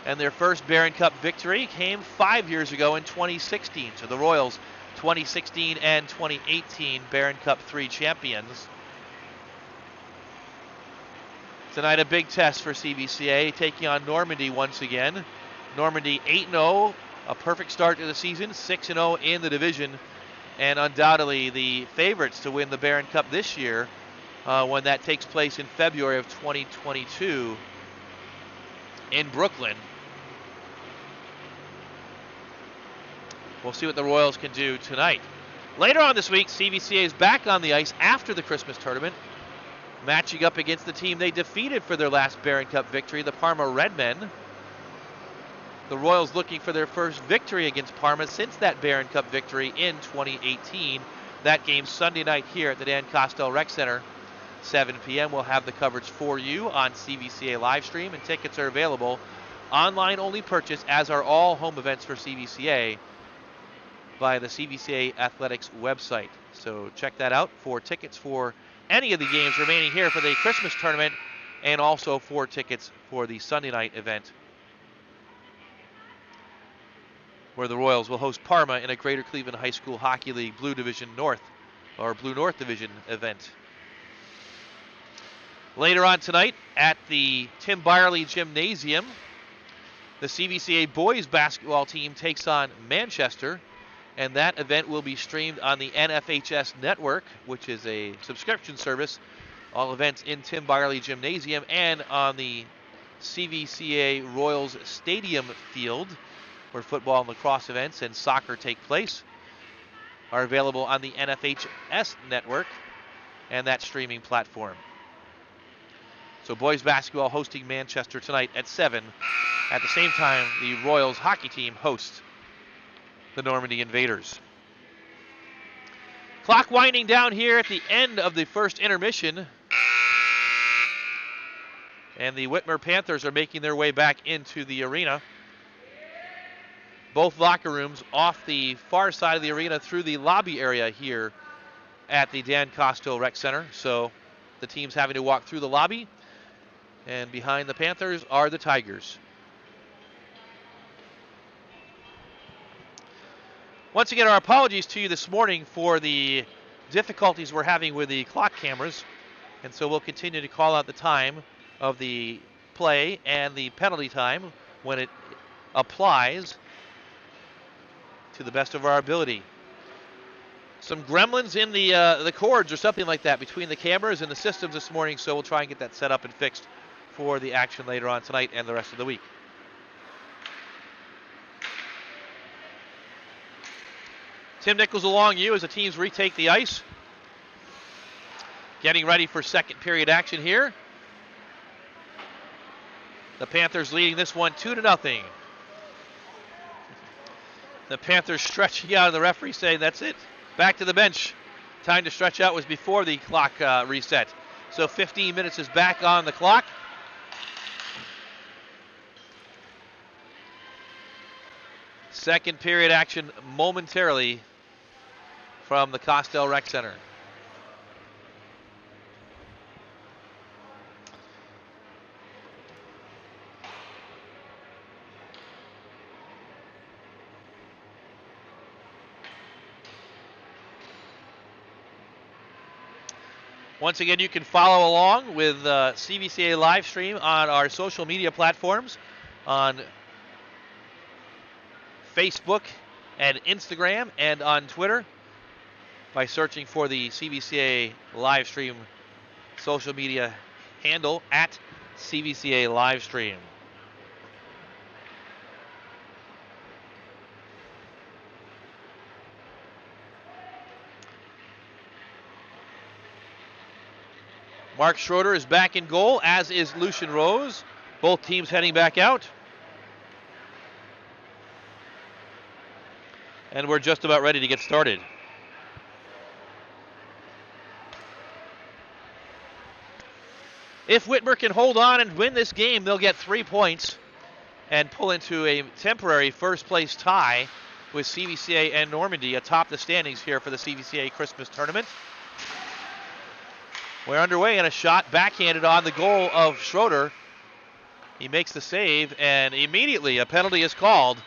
And their first Barron Cup victory came 5 years ago in 2016. So the Royals, 2016 and 2018 Barron Cup 3 champions. Tonight a big test for CVCA, taking on Normandy once again. Normandy 8-0, a perfect start to the season, 6-0 in the division, and undoubtedly the favorites to win the Barron Cup this year when that takes place in February of 2022 in Brooklyn. We'll see what the Royals can do tonight. Later on this week, CVCA is back on the ice after the Christmas tournament, matching up against the team they defeated for their last Barron Cup victory, the Parma Redmen. The Royals looking for their first victory against Parma since that Barron Cup victory in 2018. That game Sunday night here at the Dan Kostel Rec Center, 7 p.m. We'll have the coverage for you on CVCA live stream, and tickets are available online only purchase, as are all home events for CVCA, via the CVCA Athletics website. So check that out for tickets for any of the games remaining here for the Christmas tournament, and also for tickets for the Sunday night event, where the Royals will host Parma in a Greater Cleveland High School Hockey League Blue Division North, or Blue North Division event. Later on tonight at the Tim Byerly Gymnasium, the CVCA boys basketball team takes on Manchester, and that event will be streamed on the NFHS network, which is a subscription service. All events in Tim Byerly Gymnasium and on the CVCA Royals Stadium field, where football and lacrosse events and soccer take place, are available on the NFHS network and that streaming platform. So boys basketball hosting Manchester tonight at 7. At the same time, the Royals hockey team hosts the Normandy Invaders. Clock winding down here at the end of the first intermission, and the Whitmer Panthers are making their way back into the arena. Both locker rooms off the far side of the arena through the lobby area here at the Dan Kostel Rec Center. So the team's having to walk through the lobby, and behind the Panthers are the Tigers. Once again, our apologies to you this morning for the difficulties we're having with the clock cameras, and so we'll continue to call out the time of the play and the penalty time when it applies to the best of our ability. some gremlins in the cords or something like that between the cameras and the systems this morning, so we'll try and get that set up and fixed for the action later on tonight and the rest of the week. Tim Nichols along you as the teams retake the ice. Getting ready for second period action here. The Panthers leading this one 2-0. The Panthers stretching out, and the referee saying that's it. Back to the bench. Time to stretch out was before the clock reset. So 15 minutes is back on the clock. Second period action momentarily from the Kostel Rec Center. Once again, you can follow along with CVCA live stream on our social media platforms on Facebook and Instagram and on Twitter by searching for the CVCA live stream social media handle at CVCA live stream. Mark Schroeder is back in goal, as is Lucian Rose. Both teams heading back out. And we're just about ready to get started. If Whitmer can hold on and win this game, they'll get 3 points and pull into a temporary first place tie with CVCA and Normandy atop the standings here for the CVCA Christmas tournament. We're underway, and a shot backhanded on the goal of Schroeder. He makes the save, and immediately a penalty is called.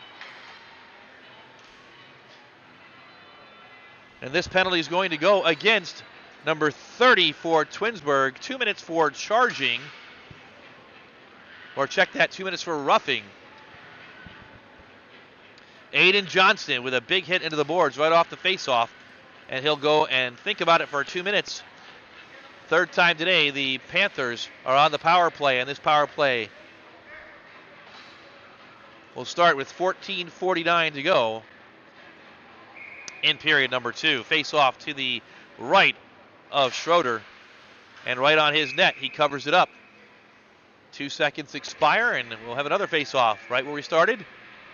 And this penalty is going to go against number 30 for Twinsburg. 2 minutes for charging. Or check that, 2 minutes for roughing. Aiden Johnston with a big hit into the boards right off the faceoff. And he'll go and think about it for 2 minutes. Third time today, the Panthers are on the power play, and this power play will start with 14:49 to go in period number 2. Face off to the right of Schroeder, and right on his net, he covers it up. 2 seconds expire, and we'll have another face off right where we started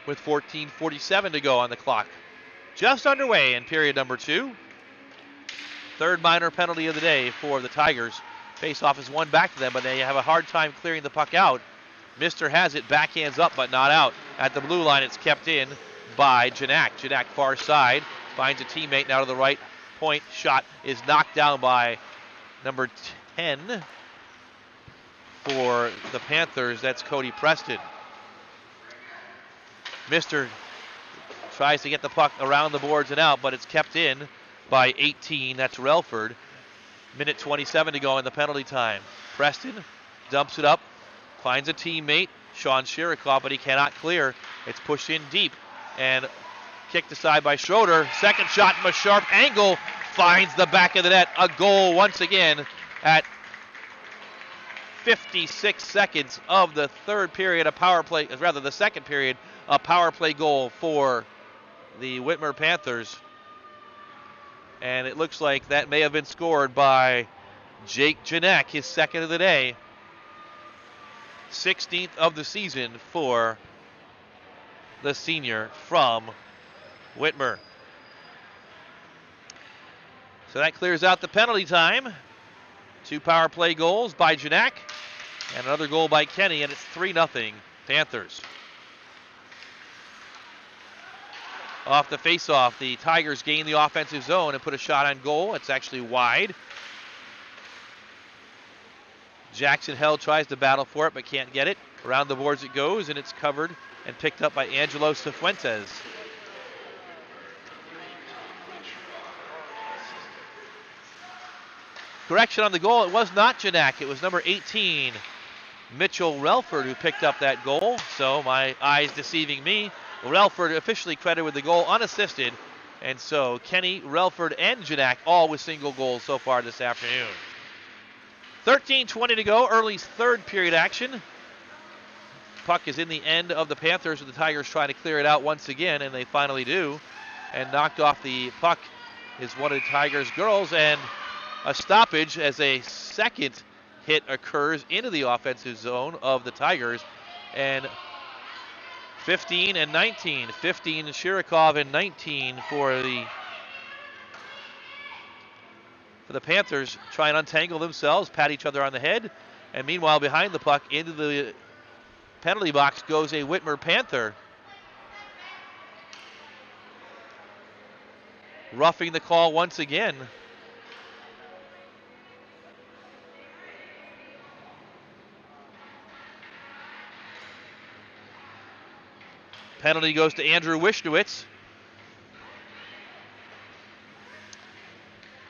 with 14:47 to go on the clock. Just underway in period number 2. Third minor penalty of the day for the Tigers. Face-off is one back to them, but they have a hard time clearing the puck out. Mister has it, backhands up, but not out. At the blue line, it's kept in by Janak. Janak far side, finds a teammate now to the right point. Shot is knocked down by number 10 for the Panthers. That's Cody Preston. Mister tries to get the puck around the boards and out, but it's kept in by 18. That's Relford. Minute 27 to go in the penalty time. Preston dumps it up, finds a teammate, Sean Shirikoff, but he cannot clear. It's pushed in deep and kicked aside by Schroeder. Second shot from a sharp angle finds the back of the net. A goal once again at 56 seconds of the third period. The second period, a power play goal for the Whitmer Panthers. And it looks like that may have been scored by Jake Janak, his second of the day. 16th of the season for the senior from Whitmer. So that clears out the penalty time. 2 power play goals by Janak and another goal by Kenny, and it's 3-0 Panthers. Off the faceoff, the Tigers gain the offensive zone and put a shot on goal. It's actually wide. Jackson Hell tries to battle for it but can't get it. Around the boards it goes, and it's covered and picked up by Angelo Cifuentes. Correction on the goal, it was not Janak. It was number 18, Mitchell Relford, who picked up that goal. So my eyes deceiving me. Relford officially credited with the goal unassisted And so Kenny, Relford, and Janak all with single goals so far this afternoon. 13:20 to go, early third period action. Puck is in the end of the Panthers, with the Tigers trying to clear it out once again, and they finally do. And knocked off the puck is one of the Tigers' girls, and a stoppage as a second hit occurs into the offensive zone of the Tigers. And 15 and 19. 15 Shirikov and 19 for the Panthers. Try and untangle themselves, pat each other on the head. And meanwhile, behind the puck, into the penalty box goes a Whitmer Panther. Roughing the call once again. Penalty goes to Andrew Wishnowitz.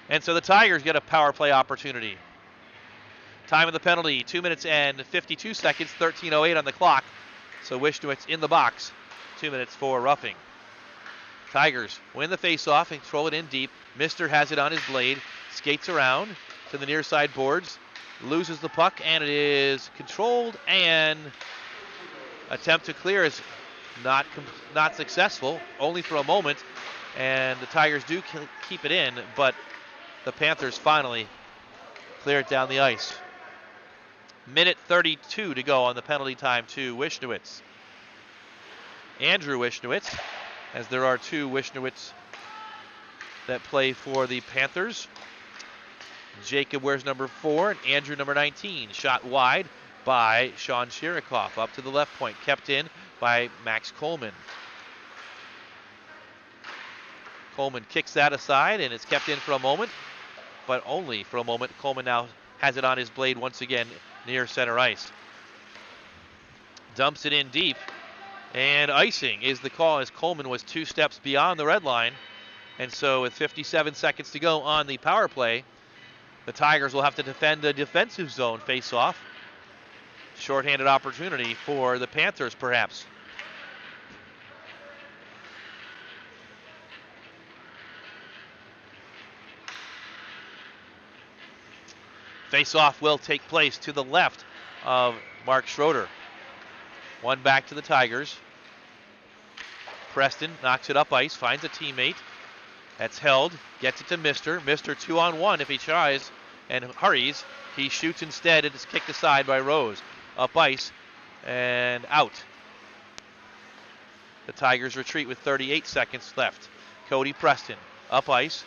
And so the Tigers get a power play opportunity. Time of the penalty, 2 minutes and 52 seconds, 13:08 on the clock. So Wishnowitz in the box, 2 minutes for roughing. Tigers win the faceoff and throw it in deep. Mister has it on his blade, skates around to the near side boards, loses the puck, and it is controlled, and attempt to clear is not successful, only for a moment, and the Tigers do keep it in, but the Panthers finally clear it down the ice. Minute 32 to go on the penalty time to Wishnowitz. Andrew Wishnowitz, as there are two Wishnowitz that play for the Panthers. Jacob wears number 4, and Andrew number 19. Shot wide by Sean Shirikoff. Up to the left point, kept in by Max Coleman. Coleman kicks that aside, and it's kept in for a moment, but only for a moment. Coleman now has it on his blade once again near center ice. Dumps it in deep, and icing is the call, as Coleman was 2 steps beyond the red line. And so with 57 seconds to go on the power play, the Tigers will have to defend a defensive zone face-off. Shorthanded opportunity for the Panthers, perhaps. Face-off will take place to the left of Mark Schroeder. One back to the Tigers. Preston knocks it up ice, finds a teammate. That's held, gets it to Mister. Mister 2-on-1 if he tries and hurries. He shoots instead. It is kicked aside by Rose. Up ice and out. The Tigers retreat with 38 seconds left. Cody Preston up ice,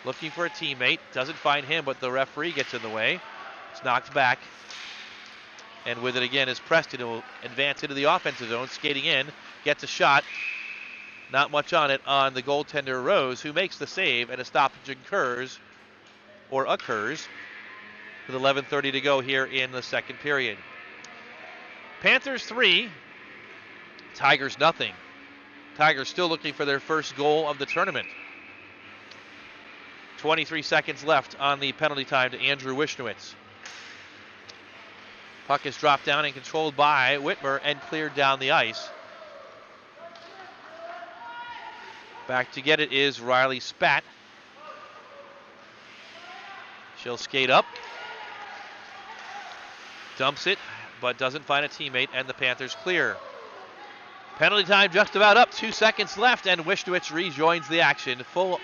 looking for a teammate. Doesn't find him, but the referee gets in the way. It's knocked back. And with it again is Preston, who will advance into the offensive zone, skating in, gets a shot. Not much on it on the goaltender Rose, who makes the save, and a stoppage occurs with 11:30 to go here in the second period. Panthers 3, Tigers nothing. Tigers still looking for their first goal of the tournament. 23 seconds left on the penalty time to Andrew Wishnowitz. Puck is dropped down and controlled by Whitmer and cleared down the ice. Back to get it is Riley Spat. She'll skate up. Dumps it, but doesn't find a teammate, and the Panthers clear. Penalty time just about up, 2 seconds left, and Wishnowitz rejoins the action. Full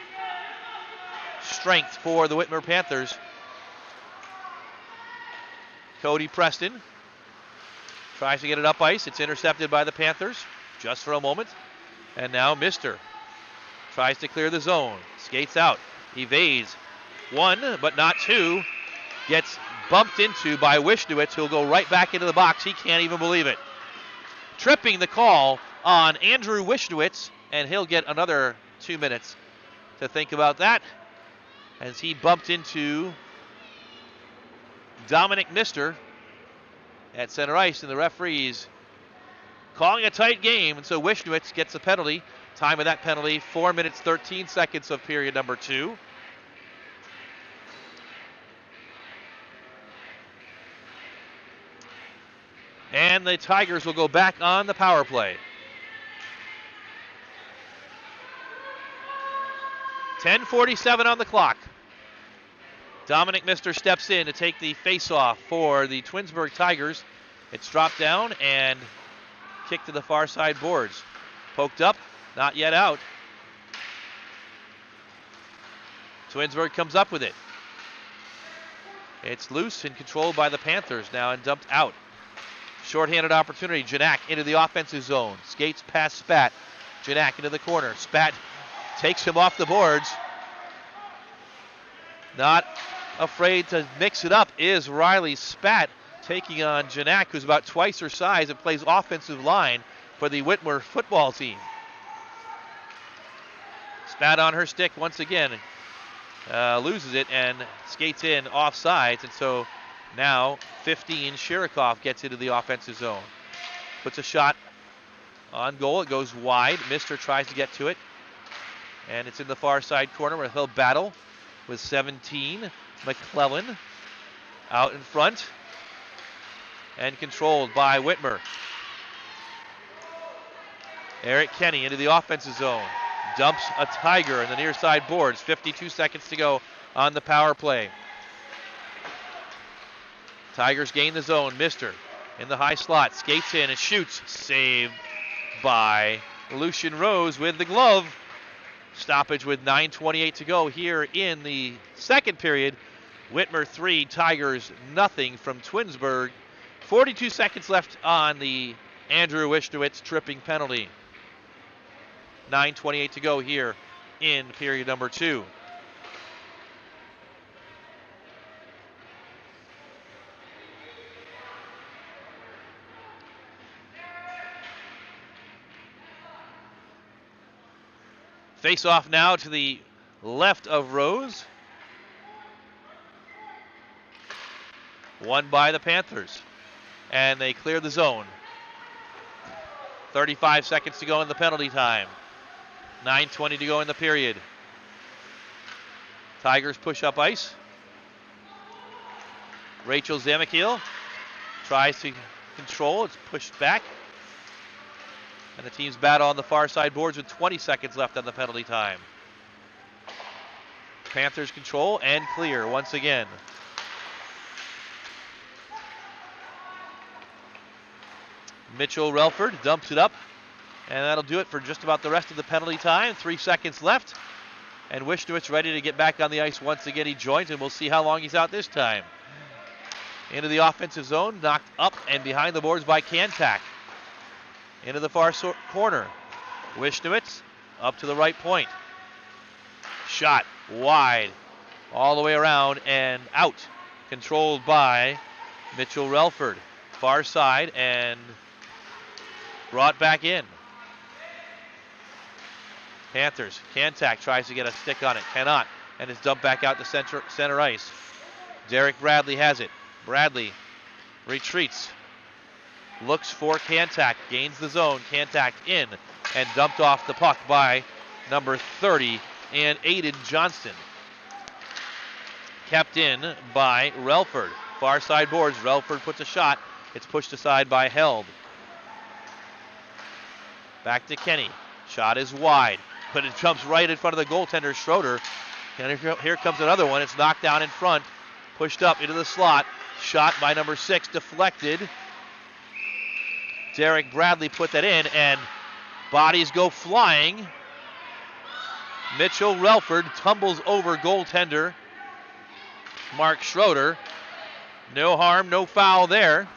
strength for the Whitmer Panthers. Cody Preston tries to get it up ice. It's intercepted by the Panthers just for a moment. And now Mister tries to clear the zone. Skates out. Evades 1, but not 2. Gets bumped into by Wishnowitz, who'll go right back into the box. He can't even believe it. Tripping the call on Andrew Wishnowitz, and he'll get another 2 minutes to think about that, as he bumped into Dominic Mister at center ice, and the referees calling a tight game, and so Wishnowitz gets a penalty. Time of that penalty, 4 minutes, 13 seconds of period number 2. And the Tigers will go back on the power play. 10:47 on the clock. Dominic Mister steps in to take the face-off for the Twinsburg Tigers. It's dropped down and kicked to the far side boards. Poked up, not yet out. Twinsburg comes up with it. It's loose and controlled by the Panthers now and dumped out. Short-handed opportunity. Janak into the offensive zone. Skates past Spat. Janak into the corner. Spat takes him off the boards. Not afraid to mix it up is Riley Spat, taking on Janak, who's about twice her size and plays offensive line for the Whitmer football team. Spat on her stick once again. Loses it and skates in offsides, and so now 15, Shirikoff gets into the offensive zone. Puts a shot on goal. It goes wide. Mister tries to get to it, and it's in the far side corner where he'll battle with 17, McClellan out in front and controlled by Whitmer. Eric Kenny into the offensive zone. Dumps a Tiger in the near side boards. 52 seconds to go on the power play. Tigers gain the zone. Mister in the high slot. Skates in and shoots. Saved by Lucian Rose with the glove. Stoppage with 9:28 to go here in the second period. Whitmer 3, Tigers nothing from Twinsburg. 42 seconds left on the Andrew Wishnowitz tripping penalty. 9:28 to go here in period number 2. Face off now to the left of Rose. Won by the Panthers. And they clear the zone. 35 seconds to go in the penalty time. 9:20 to go in the period. Tigers push up ice. Rachel Zamakiel tries to control. It's pushed back. And the teams battle on the far side boards with 20 seconds left on the penalty time. Panthers control and clear once again. Mitchell Relford dumps it up. And that'll do it for just about the rest of the penalty time. 3 seconds left. And Wishnowitz ready to get back on the ice once again. He joins, and we'll see how long he's out this time. Into the offensive zone. Knocked up and behind the boards by Kantak. Into the far corner. Wishnowitz up to the right point. Shot wide. All the way around and out. Controlled by Mitchell Relford. Far side and brought back in. Panthers. Kantak tries to get a stick on it. Cannot. And is dumped back out to center ice. Derek Bradley has it. Bradley retreats. Looks for Kantak. Gains the zone. Kantak in. And dumped off the puck by number 30 and Aiden Johnston. Kept in by Relford. Far side boards. Relford puts a shot. It's pushed aside by Held. Back to Kenny. Shot is wide. But it jumps right in front of the goaltender, Schroeder. And here comes another one. It's knocked down in front. Pushed up into the slot. Shot by number 6. Deflected. Derek Bradley put that in, and bodies go flying. Mitchell Relford tumbles over goaltender Mark Schroeder. No harm, no foul there.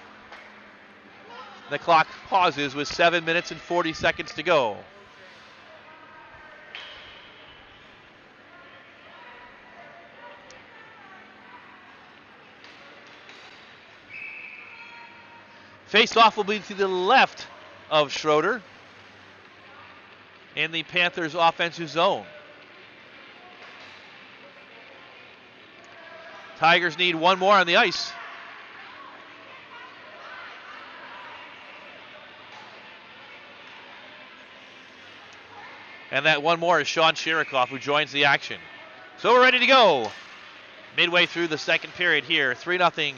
The clock pauses with 7 minutes and 40 seconds to go. Face-off will be to the left of Schroeder in the Panthers' offensive zone. Tigers need one more on the ice. And that one more is Sean Shirikoff, who joins the action. So we're ready to go. Midway through the second period here. 3-0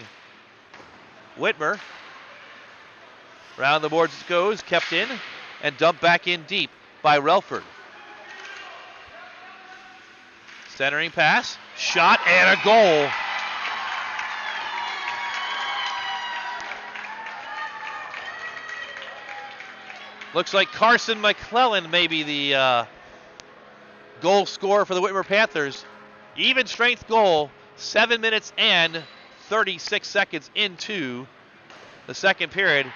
Whitmer. Round the boards it goes, kept in, and dumped back in deep by Relford. Centering pass, shot, and a goal. Looks like Carson McClellan may be the goal scorer for the Whitmer Panthers. Even strength goal, 7 minutes and 36 seconds into the second period.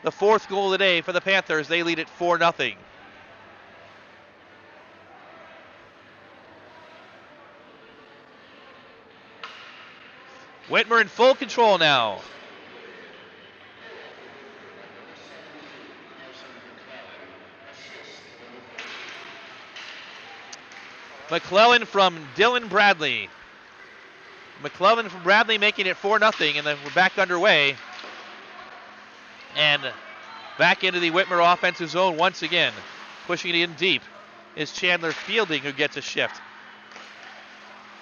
The fourth goal of the day for the Panthers. They lead it 4-0. Whitmer in full control now. McClellan from Dylan Bradley. McClellan from Bradley making it 4-0, and then we're back underway. And back into the Whitmer offensive zone once again. Pushing it in deep is Chandler Fielding, who gets a shift.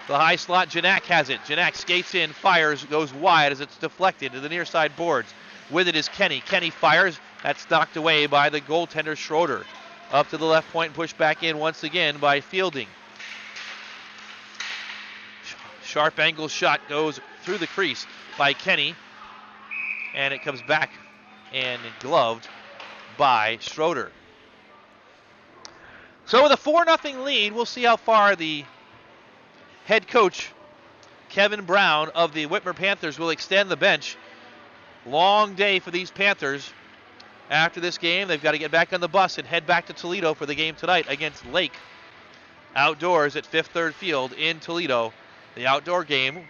The high slot, Janak has it. Janak skates in, fires, goes wide as it's deflected to the near side boards. With it is Kenny. Kenny fires. That's knocked away by the goaltender Schroeder. Up to the left point and pushed back in once again by Fielding. Sharp angle shot goes through the crease by Kenny. And it comes back and gloved by Schroeder. So with a 4-0 lead, we'll see how far the head coach, Kevin Brown of the Whitmer Panthers, will extend the bench. Long day for these Panthers. After this game, they've got to get back on the bus and head back to Toledo for the game tonight against Lake. Outdoors at Fifth Third Field in Toledo. The outdoor game.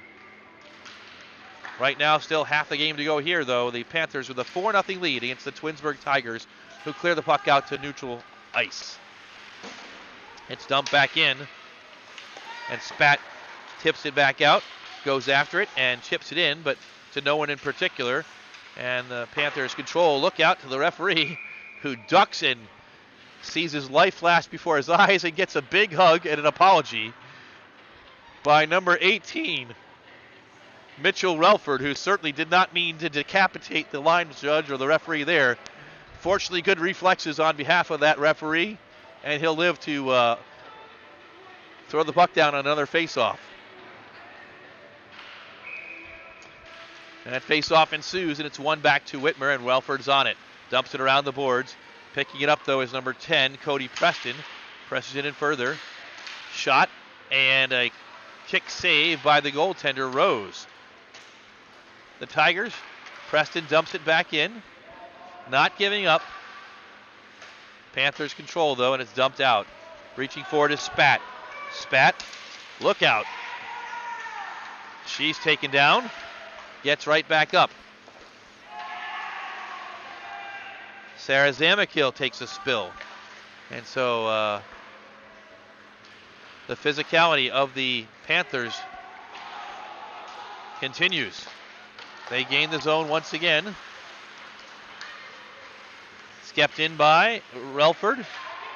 Right now, still half the game to go here, though. The Panthers with a 4-0 lead against the Twinsburg Tigers, who clear the puck out to neutral ice. It's dumped back in, and Spat tips it back out, goes after it, and chips it in, but to no one in particular. And the Panthers control. Look out to the referee, who ducks and sees his life flash before his eyes and gets a big hug and an apology by number 18, Mitchell Relford, who certainly did not mean to decapitate the line judge or the referee there. Fortunately, good reflexes on behalf of that referee, and he'll live to throw the puck down on another faceoff. And that faceoff ensues, and it's one back to Whitmer, and Relford's on it. Dumps it around the boards. Picking it up, though, is number 10, Cody Preston. Presses it in further. Shot, and a kick save by the goaltender, Rose. The Tigers, Preston dumps it back in. Not giving up. Panthers control, though, and it's dumped out. Reaching forward is Spat. Spat, look out. She's taken down. Gets right back up. Sarah Zamakil takes a spill. And so the physicality of the Panthers continues. They gain the zone once again. Skepped in by Relford.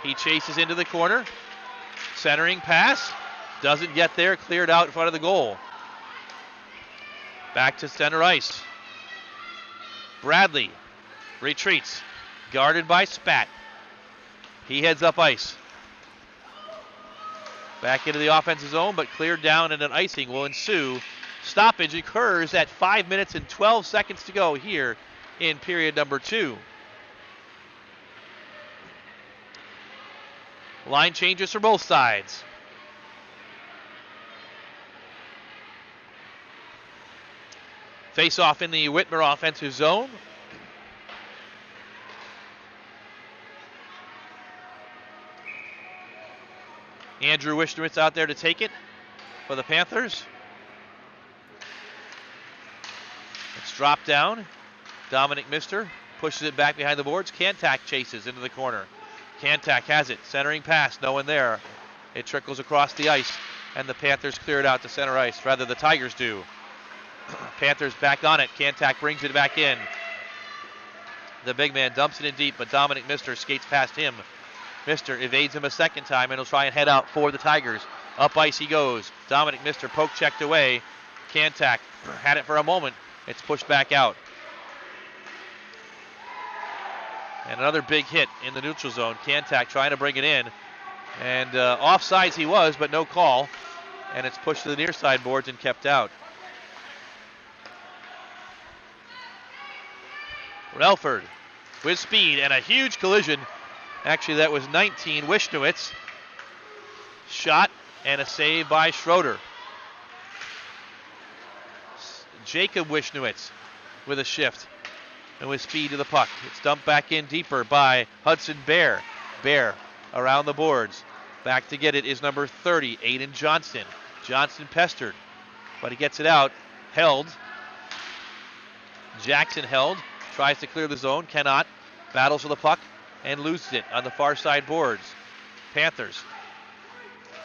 He chases into the corner. Centering pass. Doesn't get there. Cleared out in front of the goal. Back to center ice. Bradley retreats. Guarded by Spat. He heads up ice. Back into the offensive zone, but cleared down, and an icing will ensue. Stoppage occurs at 5 minutes and 12 seconds to go here in period number 2. Line changes for both sides. Face off in the Whitmer offensive zone. Andrew Wishnowitz out there to take it for the Panthers. It's dropped down. Dominic Mister pushes it back behind the boards. Kantak chases into the corner. Kantak has it. Centering pass. No one there. It trickles across the ice, and the Panthers clear it out to center ice. Rather, the Tigers do. Panthers back on it. Kantak brings it back in. The big man dumps it in deep, but Dominic Mister skates past him. Mister evades him a second time, and he'll try and head out for the Tigers. Up ice he goes. Dominic Mister poke checked away. Kantak had it for a moment. It's pushed back out. And another big hit in the neutral zone. Kantak trying to bring it in. And offsides he was, but no call. And it's pushed to the near side boards and kept out. Relford with speed and a huge collision. Actually, that was 19, Wishnowitz. Shot and a save by Schroeder. Jacob Wishnowitz with a shift and with speed to the puck. It's dumped back in deeper by Hudson Bear. Bear around the boards. Back to get it is number 30, Aiden Johnson. Johnson pestered, but he gets it out. Held. Jackson held. Tries to clear the zone, cannot. Battles for the puck and loses it on the far side boards. Panthers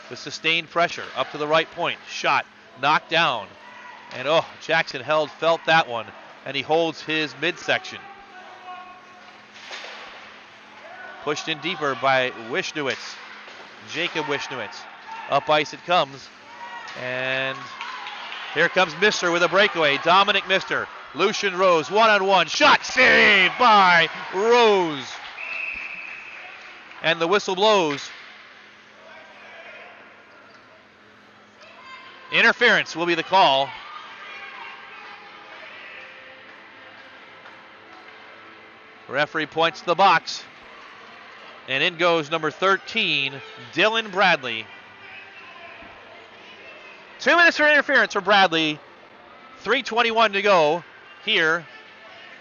with sustained pressure up to the right point. Shot, knocked down. And Jackson held, felt that one, and he holds his midsection. Pushed in deeper by Wishnowitz. Jacob Wishnowitz. Up ice it comes. And here comes Mister with a breakaway. Dominic Mister. Lucian Rose, one-on-one. Shot, saved by Rose. And the whistle blows. Interference will be the call. Referee points to the box. And in goes number 13, Dylan Bradley. 2 minutes for interference for Bradley. 3:21 to go here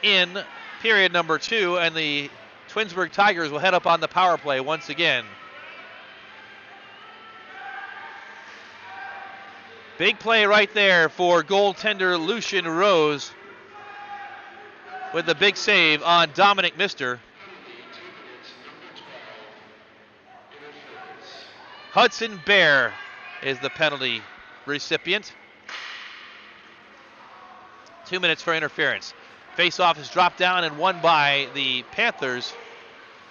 in period number 2. And the Twinsburg Tigers will head up on the power play once again. Big play right there for goaltender Lucian Rose with the big save on Dominic Mister. Hudson Bear is the penalty recipient. 2 minutes for interference. Face-off is dropped down and won by the Panthers,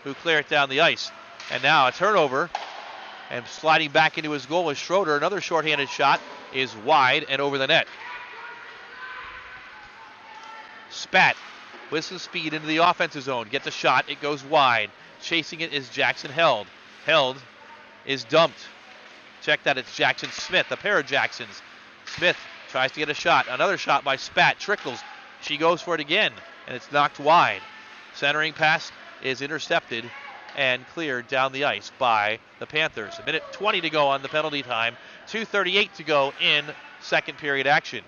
who clear it down the ice. And now a turnover, and sliding back into his goal is Schroeder. Another shorthanded shot is wide and over the net. Spat with some speed into the offensive zone. Gets a shot. It goes wide. Chasing it is Jackson Held. Held is dumped. Check that. It's Jackson Smith. A pair of Jacksons. Smith tries to get a shot. Another shot by Spat. Trickles. She goes for it again, and it's knocked wide. Centering pass is intercepted and cleared down the ice by the Panthers. 1:20 to go on the penalty time. 2:38 to go in second period action.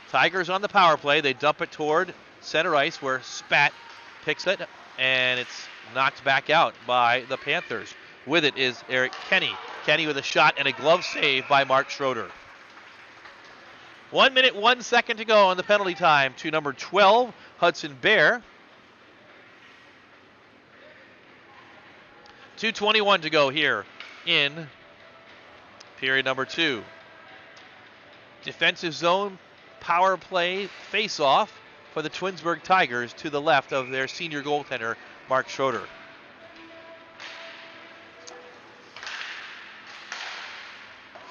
Tigers on the power play. They dump it toward center ice where Spat picks it, and it's knocked back out by the Panthers. With it is Eric Kenny. Kenny with a shot and a glove save by Mark Schroeder. 1 minute, 1 second to go on the penalty time to number 12, Hudson Bear. 2:21 to go here in period number 2. Defensive zone power play face-off for the Twinsburg Tigers to the left of their senior goaltender, Mark Schroeder.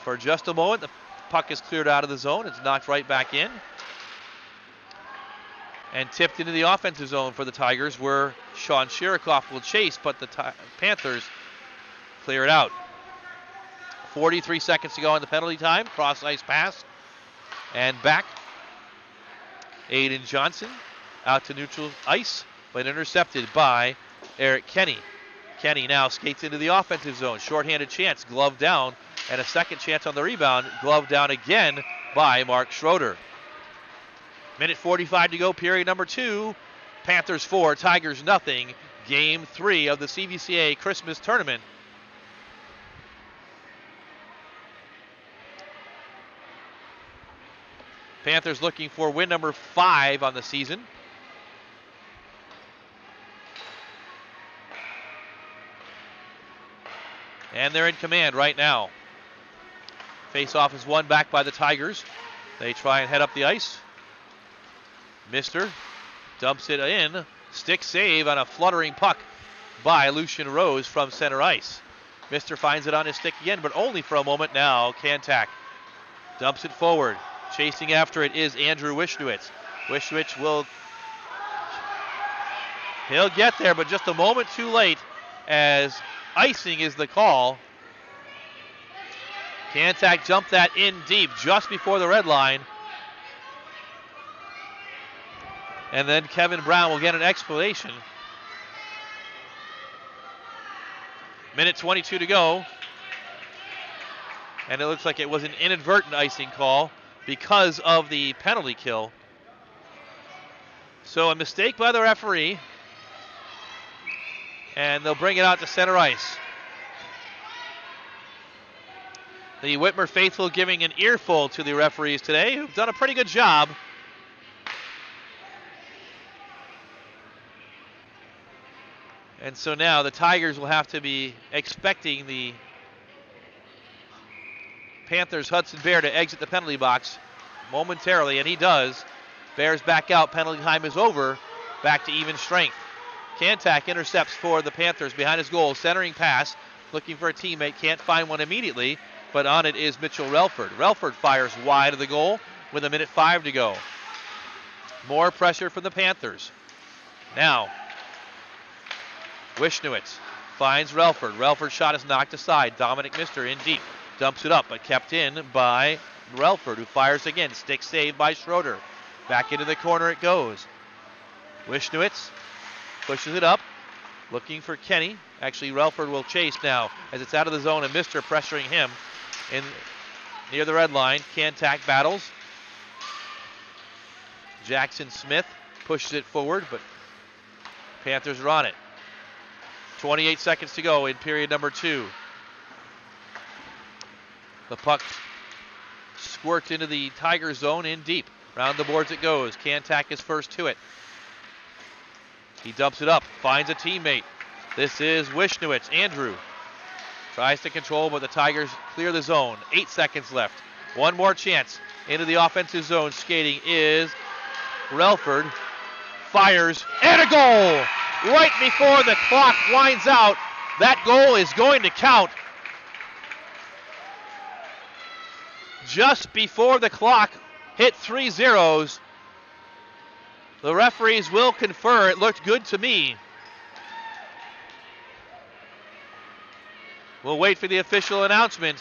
For just a moment, the puck is cleared out of the zone. It's knocked right back in. And tipped into the offensive zone for the Tigers, where Sean Shirikoff will chase, but the Panthers clear it out. 43 seconds to go on the penalty time. Cross-ice pass. And back. Aiden Johnson out to neutral ice, but intercepted by Eric Kenny. Kenny now skates into the offensive zone. Shorthanded chance, glove down, and a second chance on the rebound. Glove down again by Mark Schroeder. 1:45 to go, period number 2. Panthers 4, Tigers nothing. Game 3 of the CVCA Christmas Tournament. Panthers looking for win number 5 on the season. And they're in command right now. Face-off is won back by the Tigers. They try and head up the ice. Mister dumps it in. Stick save on a fluttering puck by Lucian Rose from center ice. Mister finds it on his stick again, but only for a moment now. Kantak dumps it forward. Chasing after it is Andrew Wishnowitz. Wishnowitz he'll get there, but just a moment too late as icing is the call. Cantac jumped that in deep just before the red line. And then Kevin Brown will get an explanation. Minute 22 to go. And it looks like it was an inadvertent icing call because of the penalty kill. So a mistake by the referee. And they'll bring it out to center ice. The Whitmer faithful giving an earful to the referees today, who've done a pretty good job. And so now the Tigers will have to be expecting the Panthers' Hudson Bear to exit the penalty box momentarily, and he does. Bears back out, penalty time is over, back to even strength. Cantac intercepts for the Panthers behind his goal, centering pass, looking for a teammate, can't find one immediately, but on it is Mitchell Relford. Relford fires wide of the goal with 1:05 to go. More pressure from the Panthers. Now, Wishnowitz finds Relford. Relford's shot is knocked aside. Dominic Mister in deep. Dumps it up, but kept in by Relford, who fires again. Stick saved by Schroeder. Back into the corner it goes. Wishnowitz pushes it up, looking for Kenny. Actually, Relford will chase now as it's out of the zone, and Mister pressuring him in near the red line. Cantac battles. Jackson Smith pushes it forward, but Panthers are on it. 28 seconds to go in period number 2. The puck squirts into the Tiger zone in deep. Round the boards it goes. Cantac is first to it. He dumps it up, finds a teammate. This is Wishnowitz. Andrew tries to control, but the Tigers clear the zone. 8 seconds left. One more chance into the offensive zone. Skating is Relford. Fires, and a goal! Right before the clock winds out. That goal is going to count. Just before the clock hit 3 zeros. The referees will confer. It looked good to me. We'll wait for the official announcement.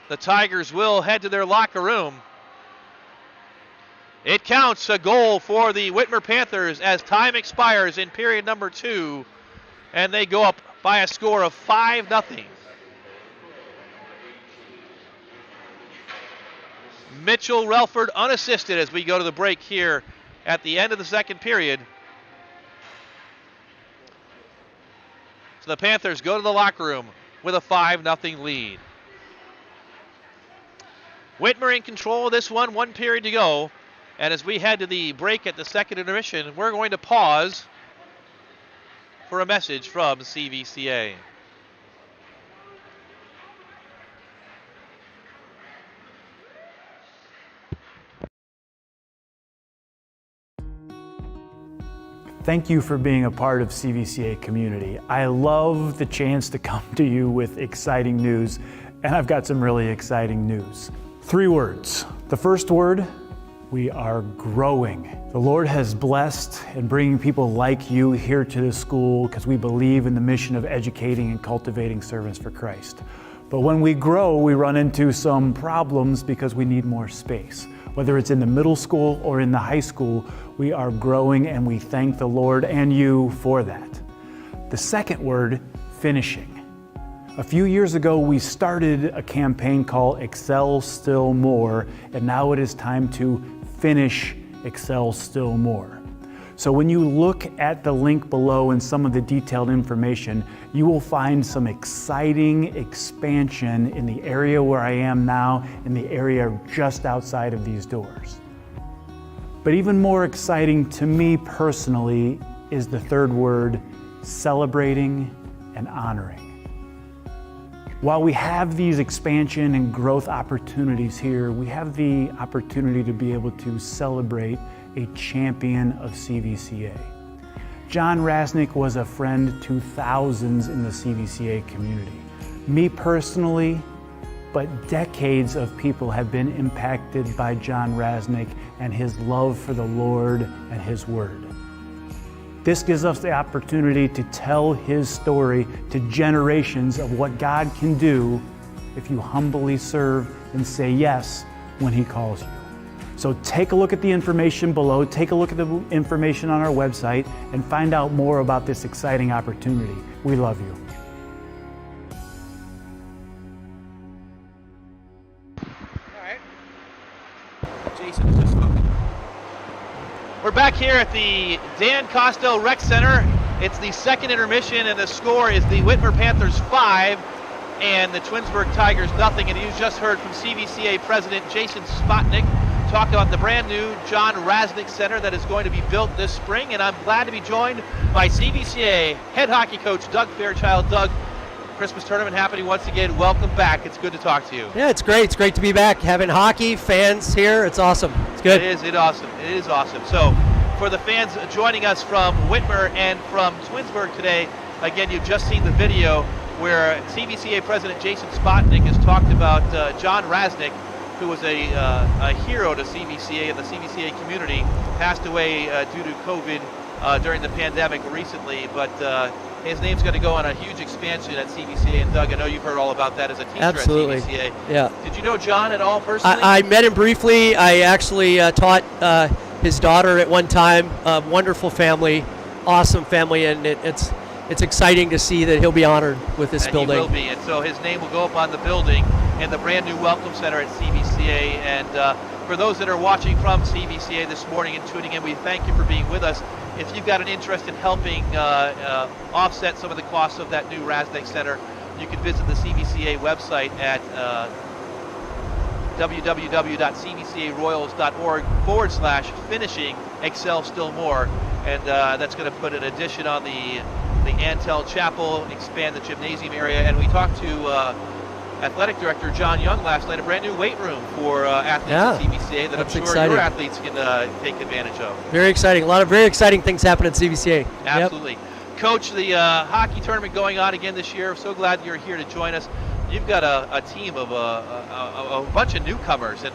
The Tigers will head to their locker room. It counts, a goal for the Whitmer Panthers as time expires in period number 2, and they go up by a score of 5-0. Mitchell Relford unassisted as we go to the break here at the end of the second period. So the Panthers go to the locker room with a 5-0 lead. Whitmer in control of this one period to go. And as we head to the break at the second intermission, we're going to pause for a message from CVCA. Thank you for being a part of CVCA community. I love the chance to come to you with exciting news, and I've got some really exciting news. 3 words. The first word, we are growing. The Lord has blessed in bringing people like you here to this school because we believe in the mission of educating and cultivating servants for Christ. But when we grow, we run into some problems because we need more space. Whether it's in the middle school or in the high school, we are growing, and we thank the Lord and you for that. The second word, finishing. A few years ago, we started a campaign called Excel Still More, and now it is time to finish Excel Still More. So when you look at the link below and some of the detailed information, you will find some exciting expansion in the area where I am now, in the area just outside of these doors. But even more exciting to me personally is the third word, celebrating and honoring. While we have these expansion and growth opportunities here, we have the opportunity to be able to celebrate a champion of CVCA. John Rasnick was a friend to thousands in the CVCA community. Me personally, but decades of people have been impacted by John Rasnick and his love for the Lord and His Word. This gives us the opportunity to tell his story to generations of what God can do if you humbly serve and say yes when he calls you. So take a look at the information below, take a look at the information on our website, and find out more about this exciting opportunity. We love you. All right. Jason is just spoken. We're back here at the Dan Kostel Rec Center. It's the second intermission, and the score is the Whitmer Panthers 5 and the Twinsburg Tigers nothing. And you just heard from CVCA President Jason Spotnick talk about the brand new John Rasnick Center that is going to be built this spring. And I'm glad to be joined by CVCA head hockey coach Doug Fairchild. Doug, Christmas tournament happening once again. Welcome back. It's good to talk to you. Yeah, it's great. It's great to be back. Having hockey, fans here. It's awesome. It's good. It is awesome. It is awesome. So for the fans joining us from Whitmer and from Twinsburg today, again, you've just seen the video where CVCA President Jason Spotnick has talked about John Rasnick, who was a hero to CVCA and the CVCA community, passed away due to COVID during the pandemic recently, but his name's going to go on a huge expansion at CVCA. And Doug, I know you've heard all about that as a teacher Absolutely. at CVCA. Yeah. Did you know John at all personally? I met him briefly. I actually taught his daughter at one time. Wonderful family, awesome family, and it's exciting to see that he'll be honored with this building. He will be, and so his name will go up on the building in the brand new Welcome Center at CVCA. And for those that are watching from CVCA this morning and tuning in, we thank you for being with us. If you've got an interest in helping offset some of the costs of that new Rasnick Center, you can visit the CVCA website at www.cvcaroyals.org/finishing Excel Still More, and that's going to put an addition on the Antel Chapel, expand the gymnasium area. And we talked to Athletic Director John Young last night, a brand new weight room for athletes at CVCA that I'm sure exciting. your athletes can take advantage of. Very exciting. A lot of very exciting things happen at CVCA. Absolutely. Yep. Coach, the hockey tournament going on again this year. So glad you're here to join us. You've got a team of a bunch of newcomers, and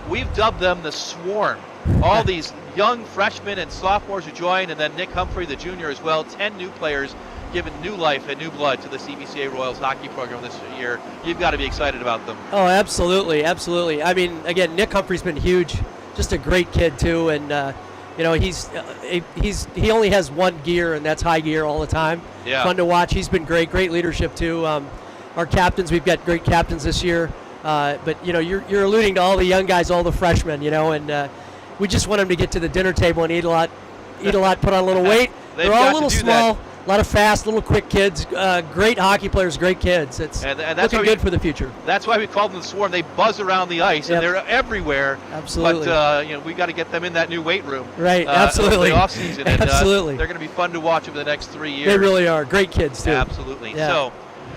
we've dubbed them the Swarm. All these young freshmen and sophomores who joined, and then Nick Humphrey, the junior as well. 10 new players giving new life and new blood to the CVCA Royals hockey program this year. You've got to be excited about them. Oh, absolutely, absolutely. I mean, again, Nick Humphrey's been huge. Just a great kid too, and you know, he only has one gear, and that's high gear all the time. Yeah. Fun to watch. He's been great leadership too. Our captains, we've got great captains this year. But you know, you're alluding to all the young guys, all the freshmen, you know, and we just want them to get to the dinner table and eat a lot, put on a little weight. They're all a little small. That. A lot of fast, little quick kids, great hockey players, great kids. It's and that's looking good for the future. That's why we call them the Swarm. They buzz around the ice, and they're everywhere. Absolutely. But you know, we got to get them in that new weight room. Right. Absolutely. The off season. And, absolutely. They're going to be fun to watch over the next 3 years. They really are. Great kids too. Absolutely. Yeah. So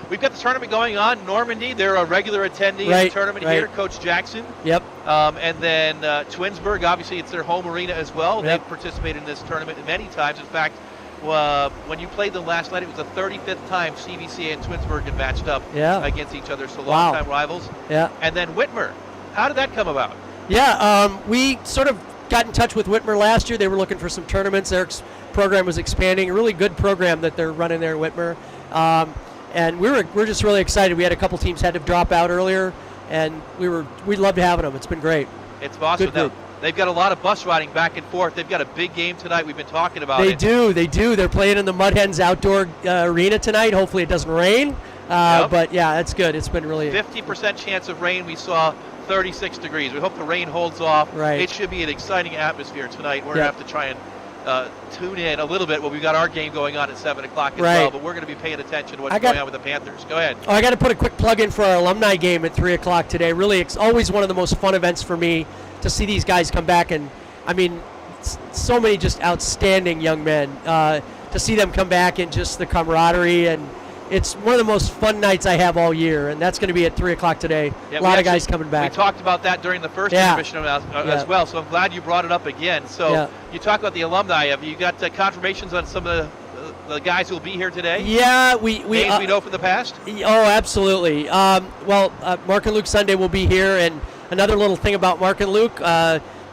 we've got the tournament going on. Normandy, they're a regular attendee in the tournament here. Coach Jackson. Yep. And then Twinsburg, obviously, it's their home arena as well. Yep. They've participated in this tournament many times. In fact, when you played them last night, it was the 35th time CVCA and Twinsburg had matched up against each other, so long-time rivals. Yeah. And then Whitmer, how did that come about? Yeah, we sort of got in touch with Whitmer last year. They were looking for some tournaments. Their program was expanding. A really good program that they're running there in Whitmer. And we're just really excited. We had a couple teams had to drop out earlier, and we loved having them. It's been great. It's awesome. Good group. They've got a lot of bus riding back and forth. They've got a big game tonight. We've been talking about it. They do. They're playing in the Mud Hens outdoor arena tonight. Hopefully it doesn't rain. But yeah, that's good. It's been really 50% chance of rain. We saw 36 degrees. We hope the rain holds off. Right. It should be an exciting atmosphere tonight. We're going to have to try and tune in a little bit. Well, we've got our game going on at 7 o'clock as well, but we're going to be paying attention to what's going on with the Panthers. Go ahead. Oh, I got to put a quick plug in for our alumni game at 3 o'clock today. Really, it's always one of the most fun events for me to see these guys come back. And I mean, so many just outstanding young men. To see them come back and just the camaraderie, and it's one of the most fun nights I have all year, and that's going to be at 3 o'clock today. Yeah, a lot of guys coming back. We talked about that during the first intermission as well, so I'm glad you brought it up again. So you talk about the alumni. Have you got confirmations on some of the guys who will be here today? Yeah, we know from the past? Oh, absolutely. Mark and Luke Sunday will be here, and another little thing about Mark and Luke,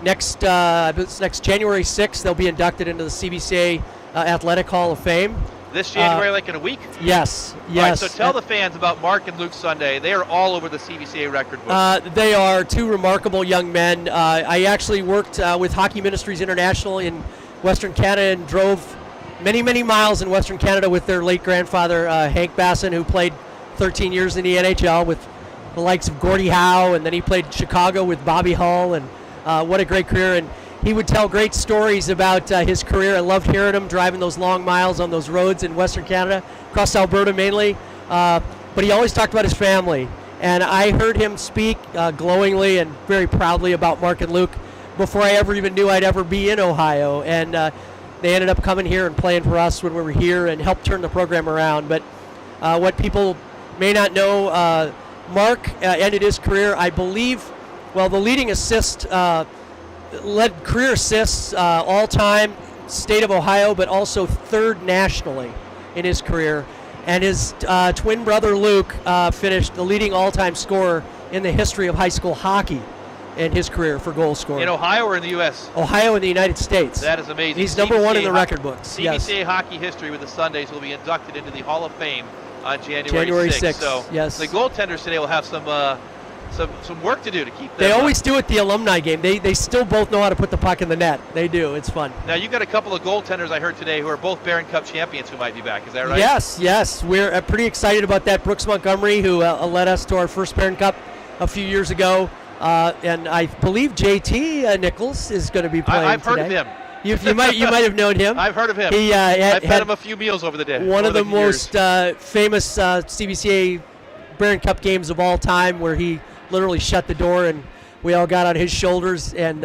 next January 6th, they'll be inducted into the CVCA Athletic Hall of Fame. This January, like in a week? Yes. All right, so tell the fans about Mark and Luke Sunday. They are all over the CVCA record book. They are two remarkable young men. I actually worked with Hockey Ministries International in Western Canada and drove many, many miles in Western Canada with their late grandfather, Hank Basson, who played 13 years in the NHL with the likes of Gordie Howe, and then he played Chicago with Bobby Hull, and what a great career. And he would tell great stories about his career. I loved hearing him driving those long miles on those roads in Western Canada, across Alberta mainly. But he always talked about his family. And I heard him speak glowingly and very proudly about Mark and Luke before I ever even knew I'd ever be in Ohio. And they ended up coming here and playing for us when we were here and helped turn the program around. But what people may not know, Mark ended his career, I believe, the leading assist, led career assists all time, state of Ohio, but also third nationally in his career. And his twin brother Luke finished the leading all-time scorer in the history of high school hockey in his career for goal scoring. In Ohio or in the U.S.? Ohio in the United States. That is amazing. He's number one in the record books. CVCA hockey history with the Sundays will be inducted into the Hall of Fame on January 6th. So yes. The goaltenders today will have some work to do to keep them. They always do at the alumni game. They still both know how to put the puck in the net. They do. It's fun. Now, you've got a couple of goaltenders I heard today who are both Barron Cup champions who might be back. Is that right? Yes. We're pretty excited about that. Brooks Montgomery, who led us to our first Barron Cup a few years ago. And I believe JT Nichols is going to be playing I've heard today. of him. You might have known him. I've heard of him. I've had him a few meals over the day. One of the most famous CVCA Barron Cup games of all time, where he literally shut the door and we all got on his shoulders and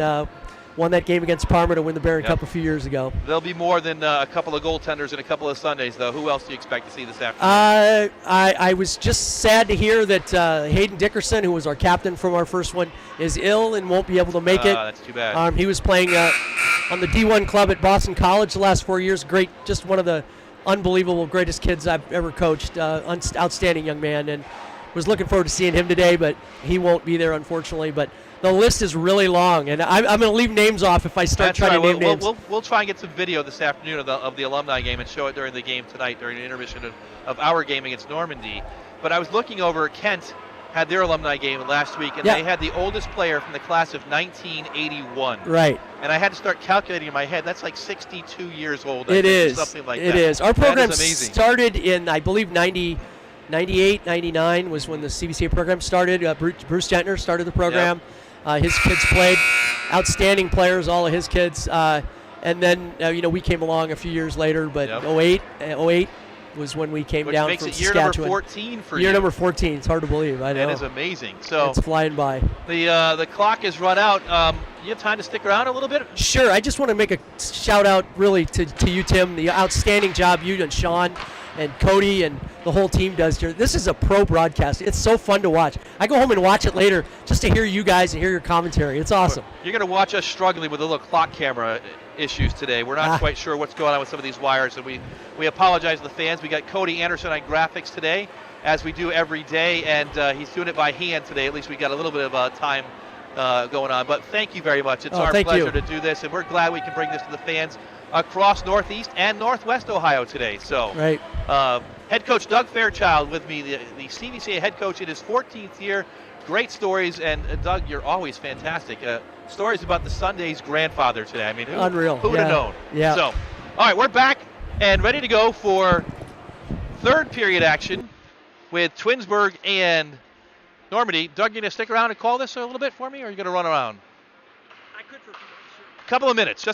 won that game against Parma to win the Barron Cup a few years ago. There'll be more than a couple of goaltenders and a couple of Sundays, though. Who else do you expect to see this afternoon? I was just sad to hear that Hayden Dickerson, who was our captain from our first one, is ill and won't be able to make it. That's too bad. He was playing on the D1 club at Boston College the last 4 years. Great, just one of the unbelievable greatest kids I've ever coached. Outstanding young man, and was looking forward to seeing him today, but he won't be there, unfortunately. But the list is really long, and I'm going to leave names off if I start trying to name names. We'll try and get some video this afternoon of the alumni game and show it during the game tonight, during the intermission of our game against Normandy. But I was looking over, Kent had their alumni game last week, and they had the oldest player from the class of 1981. Right. And I had to start calculating in my head. That's like 62 years old. It is. Something like that. It is. Our program started in, I believe, 98, 99 was when the CVCA program started. Bruce Gentner started the program. His kids played. Outstanding players, all of his kids. And then, we came along a few years later, but 08 was when we came down from Saskatchewan. Which makes it year number 14 for you. Year number 14. It's hard to believe. I know. That is amazing. So it's flying by. The clock is run out. You have time to stick around a little bit? Sure. I just want to make a shout out really to you, Tim. The outstanding job you and Sean and Cody and the whole team does here. This is a pro broadcast. It's so fun to watch. I go home and watch it later just to hear you guys and hear your commentary. It's awesome. You're going to watch us struggling with the little clock camera issues today. We're not quite sure what's going on with some of these wires, and we apologize to the fans. We got Cody Anderson on graphics today, as we do every day, and he's doing it by hand today. At least we got a little bit of time going on. But thank you very much. It's our pleasure to do this, and we're glad we can bring this to the fans across Northeast and Northwest Ohio today. So, head coach Doug Fairchild with me, the CVCA head coach in his 14th year. Great stories, and Doug, you're always fantastic. Stories about the Sunday's grandfather today. I mean, unreal. Who would have known? Yeah. So, all right, we're back and ready to go for third period action with Twinsburg and Normandy. Doug, you going to stick around and call this a little bit for me, or are you going to run around? I could for a few minutes. A couple of minutes.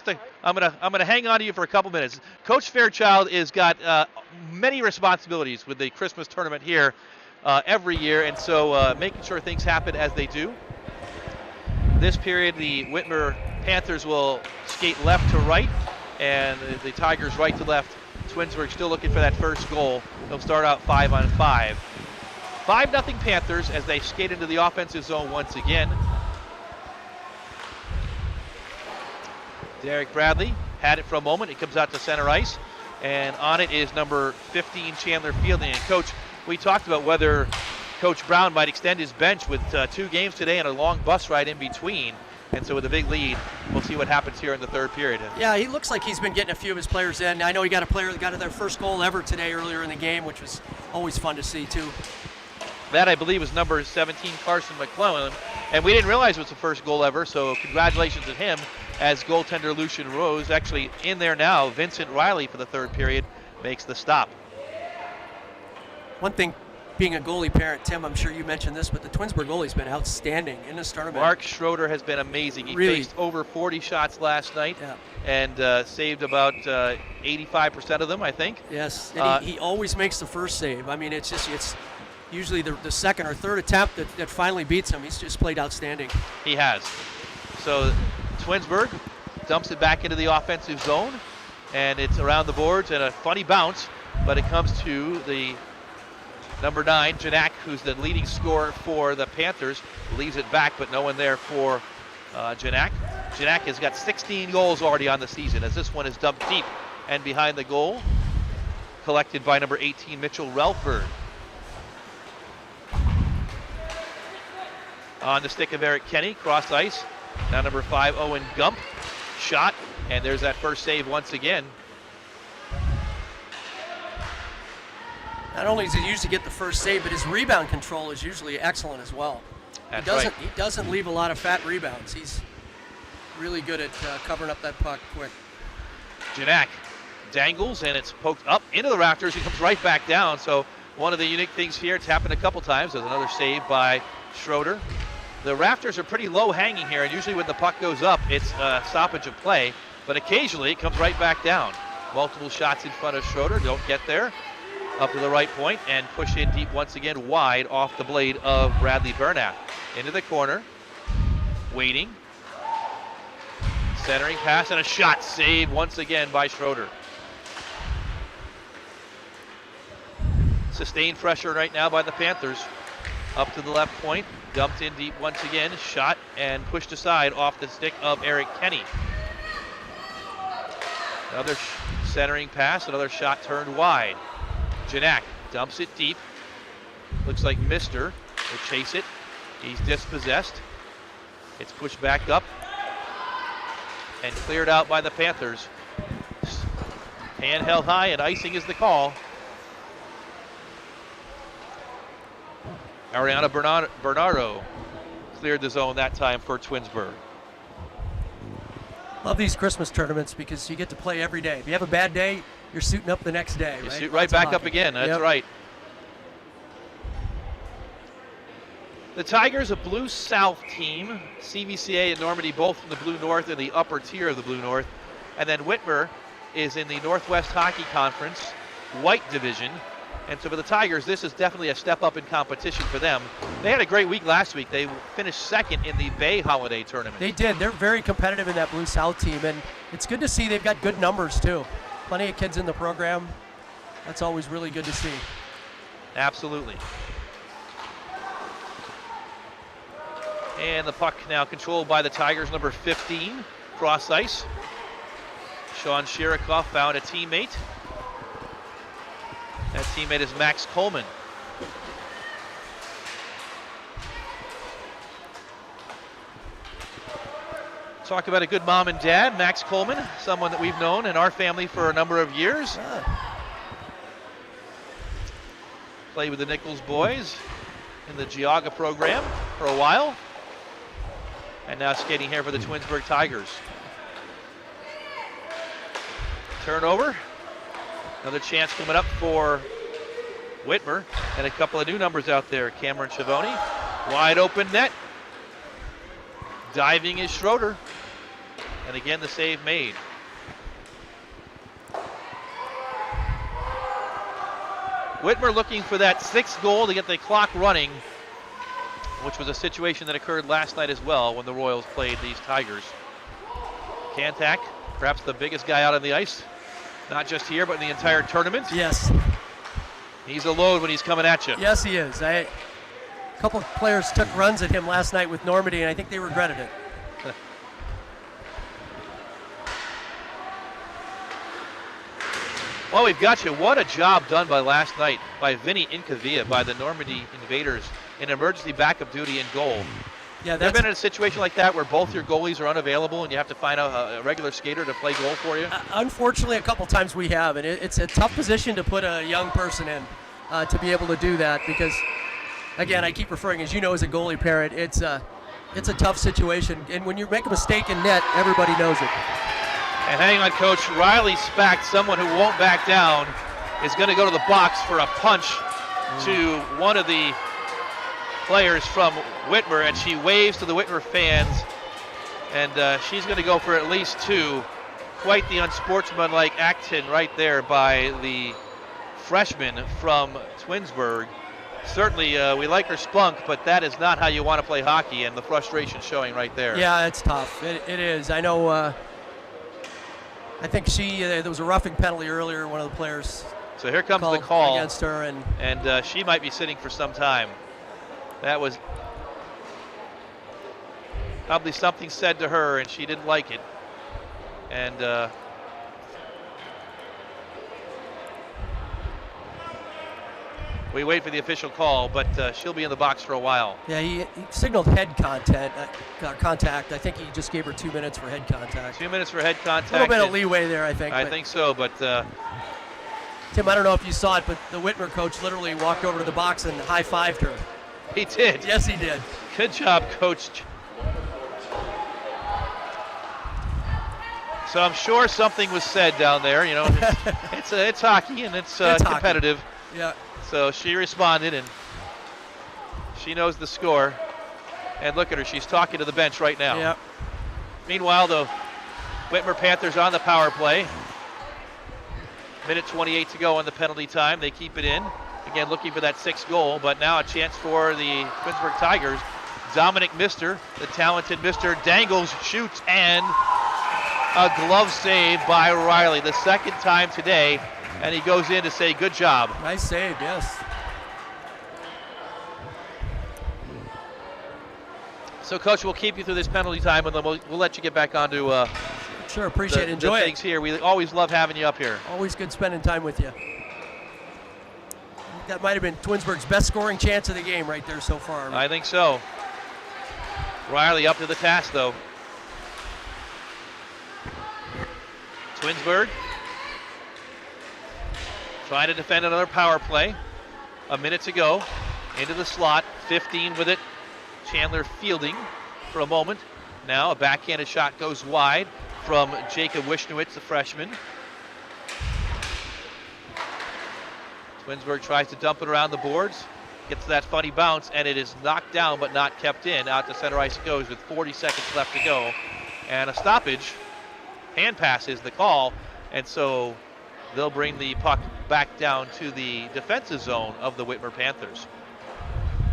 I'm gonna hang on to you for a couple minutes. Coach Fairchild has got many responsibilities with the Christmas tournament here every year, and so making sure things happen as they do. This period, the Whitmer Panthers will skate left to right, and the Tigers right to left. Twinsburg still looking for that first goal. They'll start out 5-on-5. 5-0 Panthers as they skate into the offensive zone once again. Derek Bradley had it for a moment. It comes out to center ice, and on it is number 15, Chandler Fielding. And Coach, we talked about whether Coach Brown might extend his bench with 2 games today and a long bus ride in between. And so with a big lead, we'll see what happens here in the third period. Yeah, he looks like he's been getting a few of his players in. I know he got a player that got their first goal ever today earlier in the game, which was always fun to see too. That, I believe, was number 17, Carson McClellan. And we didn't realize it was the first goal ever, so congratulations to him as goaltender Lucian Rose. Actually in there now, Vincent Riley for the third period makes the stop. One thing, being a goalie parent, Tim, I'm sure you mentioned this, but the Twinsburg goalie's been outstanding in this tournament. Mark Schroeder has been amazing. He faced over 40 shots last night and saved about 85% of them, I think. Yes, and he always makes the first save. I mean, it's usually the second or third attempt that finally beats him. He's just played outstanding. He has. So Twinsburg dumps it back into the offensive zone, and it's around the boards and a funny bounce, but it comes to the number 9, Janak, who's the leading scorer for the Panthers, leaves it back, but no one there for Janak. Janak has got 16 goals already on the season, as this one is dumped deep and behind the goal, collected by number 18, Mitchell Relford. On the stick of Eric Kenny, cross ice. Now number 5, Owen Gump, shot, and there's that first save once again. Not only does he usually get the first save, but his rebound control is usually excellent as well. That's right. He doesn't leave a lot of fat rebounds. He's really good at covering up that puck quick. Janak dangles, and it's poked up into the rafters. He comes right back down. So one of the unique things here, it's happened a couple times. There's another save by Schroeder. The rafters are pretty low hanging here, and usually when the puck goes up, it's a stoppage of play. But occasionally it comes right back down. Multiple shots in front of Schroeder, don't get there. Up to the right point and push in deep once again, wide off the blade of Bradley Bernath. Into the corner, waiting. Centering pass and a shot, saved once again by Schroeder. Sustained pressure right now by the Panthers. Up to the left point, dumped in deep once again, shot and pushed aside off the stick of Eric Kenny. Another centering pass, another shot turned wide. Janak dumps it deep. Looks like Mister will chase it. He's dispossessed. It's pushed back up and cleared out by the Panthers. Hand held high and icing is the call. Ariana Bernardo cleared the zone that time for Twinsburg. Love these Christmas tournaments because you get to play every day. If you have a bad day, you're suiting up the next day, you right? suit right back up again, that's right. The Tigers, a Blue South team. CVCA and Normandy both from the Blue North in the upper tier of the Blue North. And then Whitmer is in the Northwest Hockey Conference, White Division. And so for the Tigers, this is definitely a step up in competition for them. They had a great week last week. They finished second in the Bay Holiday Tournament. They did. They're very competitive in that Blue South team, and it's good to see they've got good numbers too. Plenty of kids in the program. That's always really good to see. Absolutely. And the puck now controlled by the Tigers, number 15, cross ice. Sean Shirikoff found a teammate. That teammate is Max Coleman. Talk about a good mom and dad, Max Coleman, someone that we've known in our family for a number of years. Played with the Nichols boys in the Geauga program for a while. And now skating here for the Twinsburg Tigers. Turnover. Another chance coming up for Whitmer, and a couple of new numbers out there. Cameron Schiavone, wide open net. Diving is Schroeder, and again the save made. Whitmer looking for that 6th goal to get the clock running, which was a situation that occurred last night as well when the Royals played these Tigers. Kantak, perhaps the biggest guy out on the ice. Not just here, but in the entire tournament. Yes. He's a load when he's coming at you. Yes, he is. A couple of players took runs at him last night with Normandy, and I think they regretted it. Well, we've got you. What a job done by last night by Vinny Incavia, by the Normandy Invaders in emergency backup duty in goal. Yeah, Have you ever been in a situation like that where both your goalies are unavailable and you have to find a regular skater to play goal for you? Unfortunately, a couple times we have, and it's a tough position to put a young person in to be able to do that because, again, I keep referring, as you know, as a goalie parent, it's a tough situation, and when you make a mistake in net, everybody knows it. And hang on, Coach. Riley Spack, someone who won't back down, is going to go to the box for a punch to one of the players from Whitmer, and she waves to the Whitmer fans, and she's going to go for at least 2. Quite the unsportsmanlike action right there by the freshman from Twinsburg. Certainly, we like her spunk, but that is not how you want to play hockey, and the frustration showing right there. Yeah, it's tough. It is. I know. I think there was a roughing penalty earlier. One of the players. So here comes the call against her, and she might be sitting for some time. That was probably something said to her, and she didn't like it. And we wait for the official call, but she'll be in the box for a while. Yeah, he signaled head contact. I think he just gave her 2 minutes for head contact. 2 minutes for head contact. A little bit of leeway there, I think. I think so, but Tim, I don't know if you saw it, but the Whitmer coach literally walked over to the box and high-fived her. He did. Yes, he did. Good job, Coach. So I'm sure something was said down there. You know, it's hockey and it's competitive. Hockey. Yeah. So she responded, and she knows the score. And look at her; she's talking to the bench right now. Yep. Meanwhile, the Whitmer Panthers on the power play. Minute 28 to go on the penalty time. They keep it in. Again, looking for that 6th goal, but now a chance for the Twinsburg Tigers. Dominic Mister, the talented Mister, dangles, shoots, and a glove save by Riley. The 2nd time today, and he goes in to say, good job. Nice save, yes. So, Coach, we'll keep you through this penalty time, and then we'll let you get back onto sure, appreciate it. Enjoy the things here. We always love having you up here. Always good spending time with you. That might have been Twinsburg's best scoring chance of the game right there so far. I think so. Riley up to the task, though. Twinsburg trying to defend another power play. A minute to go. Into the slot. 15 with it. Chandler fielding for a moment. Now a backhanded shot goes wide from Jacob Wishnowitz, the freshman. Twinsburg tries to dump it around the boards. Gets that funny bounce, and it is knocked down but not kept in. Out to center ice it goes with 40 seconds left to go. And a stoppage. Hand pass is the call, and so they'll bring the puck back down to the defensive zone of the Whitmer Panthers.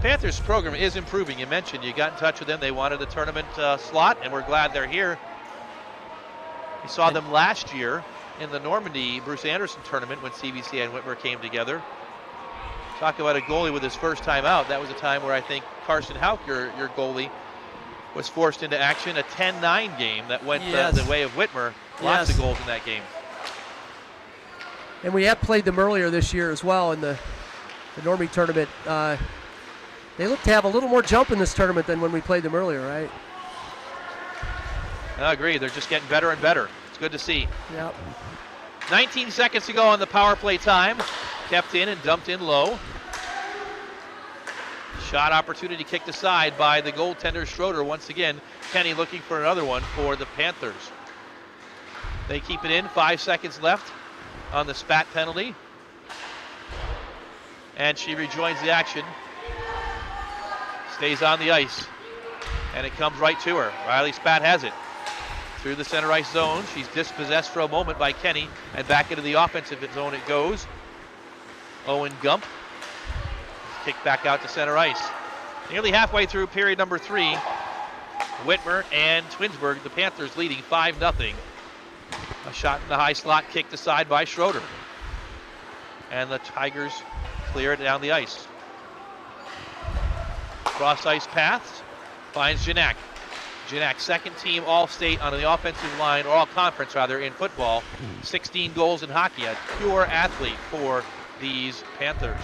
Panthers program is improving. You mentioned you got in touch with them. They wanted a tournament slot, and we're glad they're here. We saw them last year in the Normandy Bruce Anderson tournament when CVCA and Whitmer came together. Talk about a goalie with his first time out. That was a time where I think Carson Houck, your goalie, was forced into action. A 10-9 game that went the way of Whitmer. Lots of goals in that game. And we have played them earlier this year as well in the Normandy tournament. They look to have a little more jump in this tournament than when we played them earlier, right? I agree. They're just getting better and better. It's good to see. Yep. 19 seconds to go on the power play time. Kept in and dumped in low. Shot opportunity kicked aside by the goaltender Schroeder. Once again, Kenny looking for another one for the Panthers. They keep it in. 5 seconds left on the spat penalty. And she rejoins the action. Stays on the ice. And it comes right to her. Riley Spat has it. Through the center ice zone. She's dispossessed for a moment by Kenny. And back into the offensive zone it goes. Owen Gump. Kicked back out to center ice. Nearly halfway through period number 3. Whitmer and Twinsburg, the Panthers leading 5-0. A shot in the high slot kicked aside by Schroeder. And the Tigers clear it down the ice. Cross ice pass. Finds Janak. Janak, second team All-State on the offensive line, or All-Conference rather, in football. 16 goals in hockey. A pure athlete for these Panthers.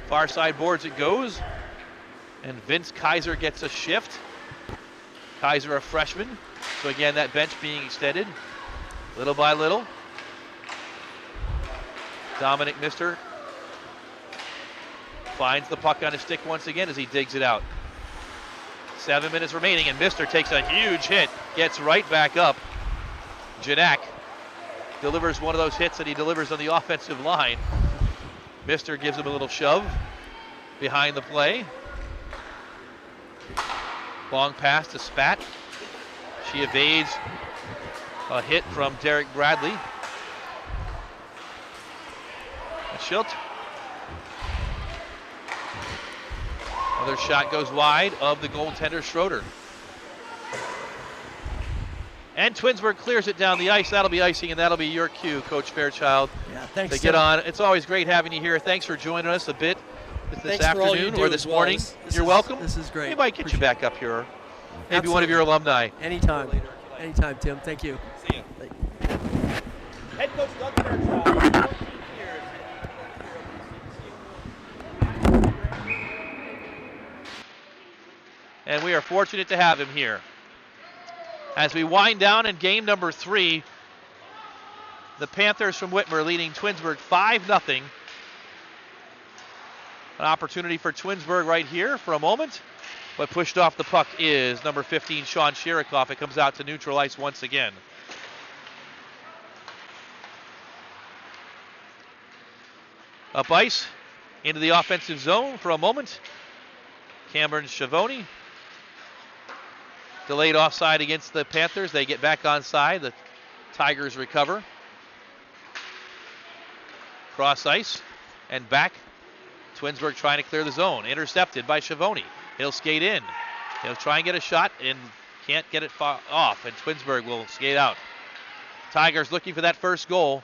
Far side boards it goes. And Vince Kaiser gets a shift. Kaiser, a freshman. So again, that bench being extended little by little. Dominic Mister finds the puck on his stick once again as he digs it out. 7 minutes remaining, and Mister takes a huge hit, gets right back up. Janak delivers one of those hits that he delivers on the offensive line. Mister gives him a little shove behind the play. Long pass to Spat. She evades a hit from Derek Bradley. A Schilt. Another shot goes wide of the goaltender Schroeder. And Twinsburg clears it down the ice. That'll be icing, and that'll be your cue, Coach Fairchild. Yeah, thanks. To get on. It's always great having you here. Thanks for joining us a bit this afternoon or this morning. You're welcome. This is great. We might get you back up here. Maybe one of your alumni. Anytime. Anytime, Tim. Thank you. See you. Head coach Doug Fairchild. And we are fortunate to have him here. As we wind down in game number 3, the Panthers from Whitmer leading Twinsburg 5-0. An opportunity for Twinsburg right here for a moment, but pushed off the puck is number 15, Sean Shirikoff. It comes out to neutral ice once again. Up ice, into the offensive zone for a moment. Cameron Schiavone. Delayed offside against the Panthers. They get back onside. The Tigers recover. Cross ice and back. Twinsburg trying to clear the zone. Intercepted by Schiavone. He'll skate in. He'll try and get a shot and can't get it off. And Twinsburg will skate out. Tigers looking for that first goal.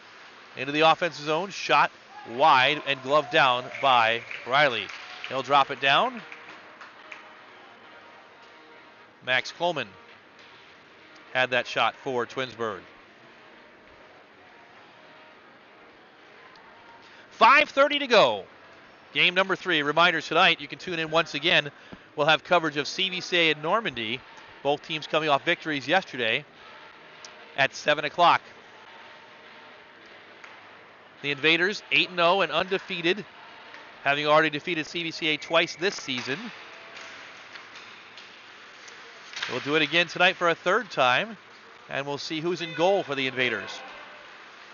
Into the offensive zone. Shot wide and gloved down by Riley. He'll drop it down. Max Coleman had that shot for Twinsburg. 5:30 to go. Game number 3. Reminders tonight, you can tune in once again. We'll have coverage of CVCA and Normandy. Both teams coming off victories yesterday at 7 o'clock. The Invaders 8-0 and undefeated, having already defeated CVCA twice this season. We'll do it again tonight for a third time, and we'll see who's in goal for the Invaders.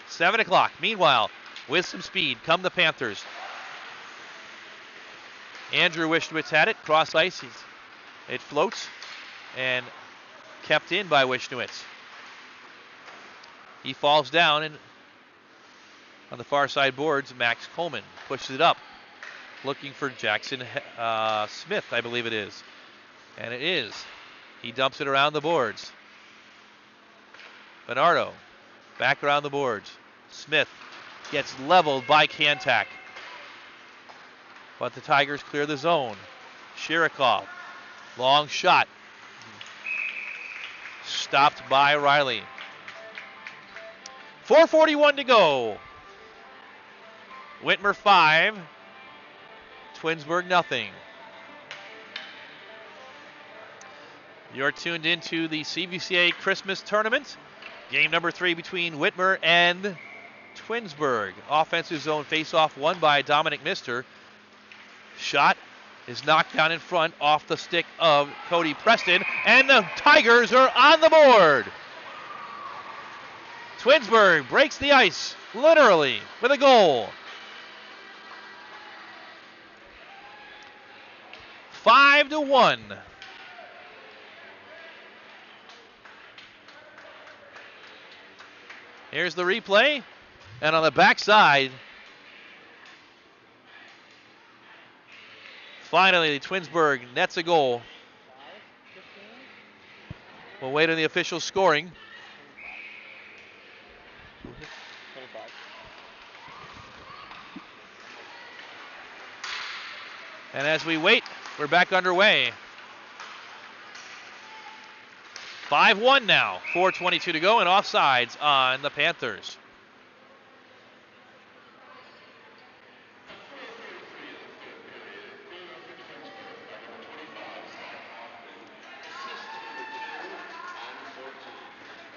7 o'clock. Meanwhile, with some speed, come the Panthers. Andrew Wishnowitz had it. Cross ice. It floats and kept in by Wishnowitz. He falls down, and on the far side boards, Max Coleman pushes it up, looking for Jackson Smith, I believe it is. And it is. He dumps it around the boards. Bernardo back around the boards. Smith gets leveled by Kantak. But the Tigers clear the zone. Shirikoff, long shot. Stopped by Riley. 4:41 to go. Whitmer 5, Twinsburg nothing. You're tuned into the CVCA Christmas Tournament. Game number 3 between Whitmer and Twinsburg. Offensive zone face-off won by Dominic Mister. Shot is knocked down in front off the stick of Cody Preston, and the Tigers are on the board. Twinsburg breaks the ice, literally, with a goal. 5-1. Here's the replay, and on the backside, finally Twinsburg nets a goal. We'll wait on the official scoring. And as we wait, we're back underway. 5-1 now, 4:22 to go, and offsides on the Panthers.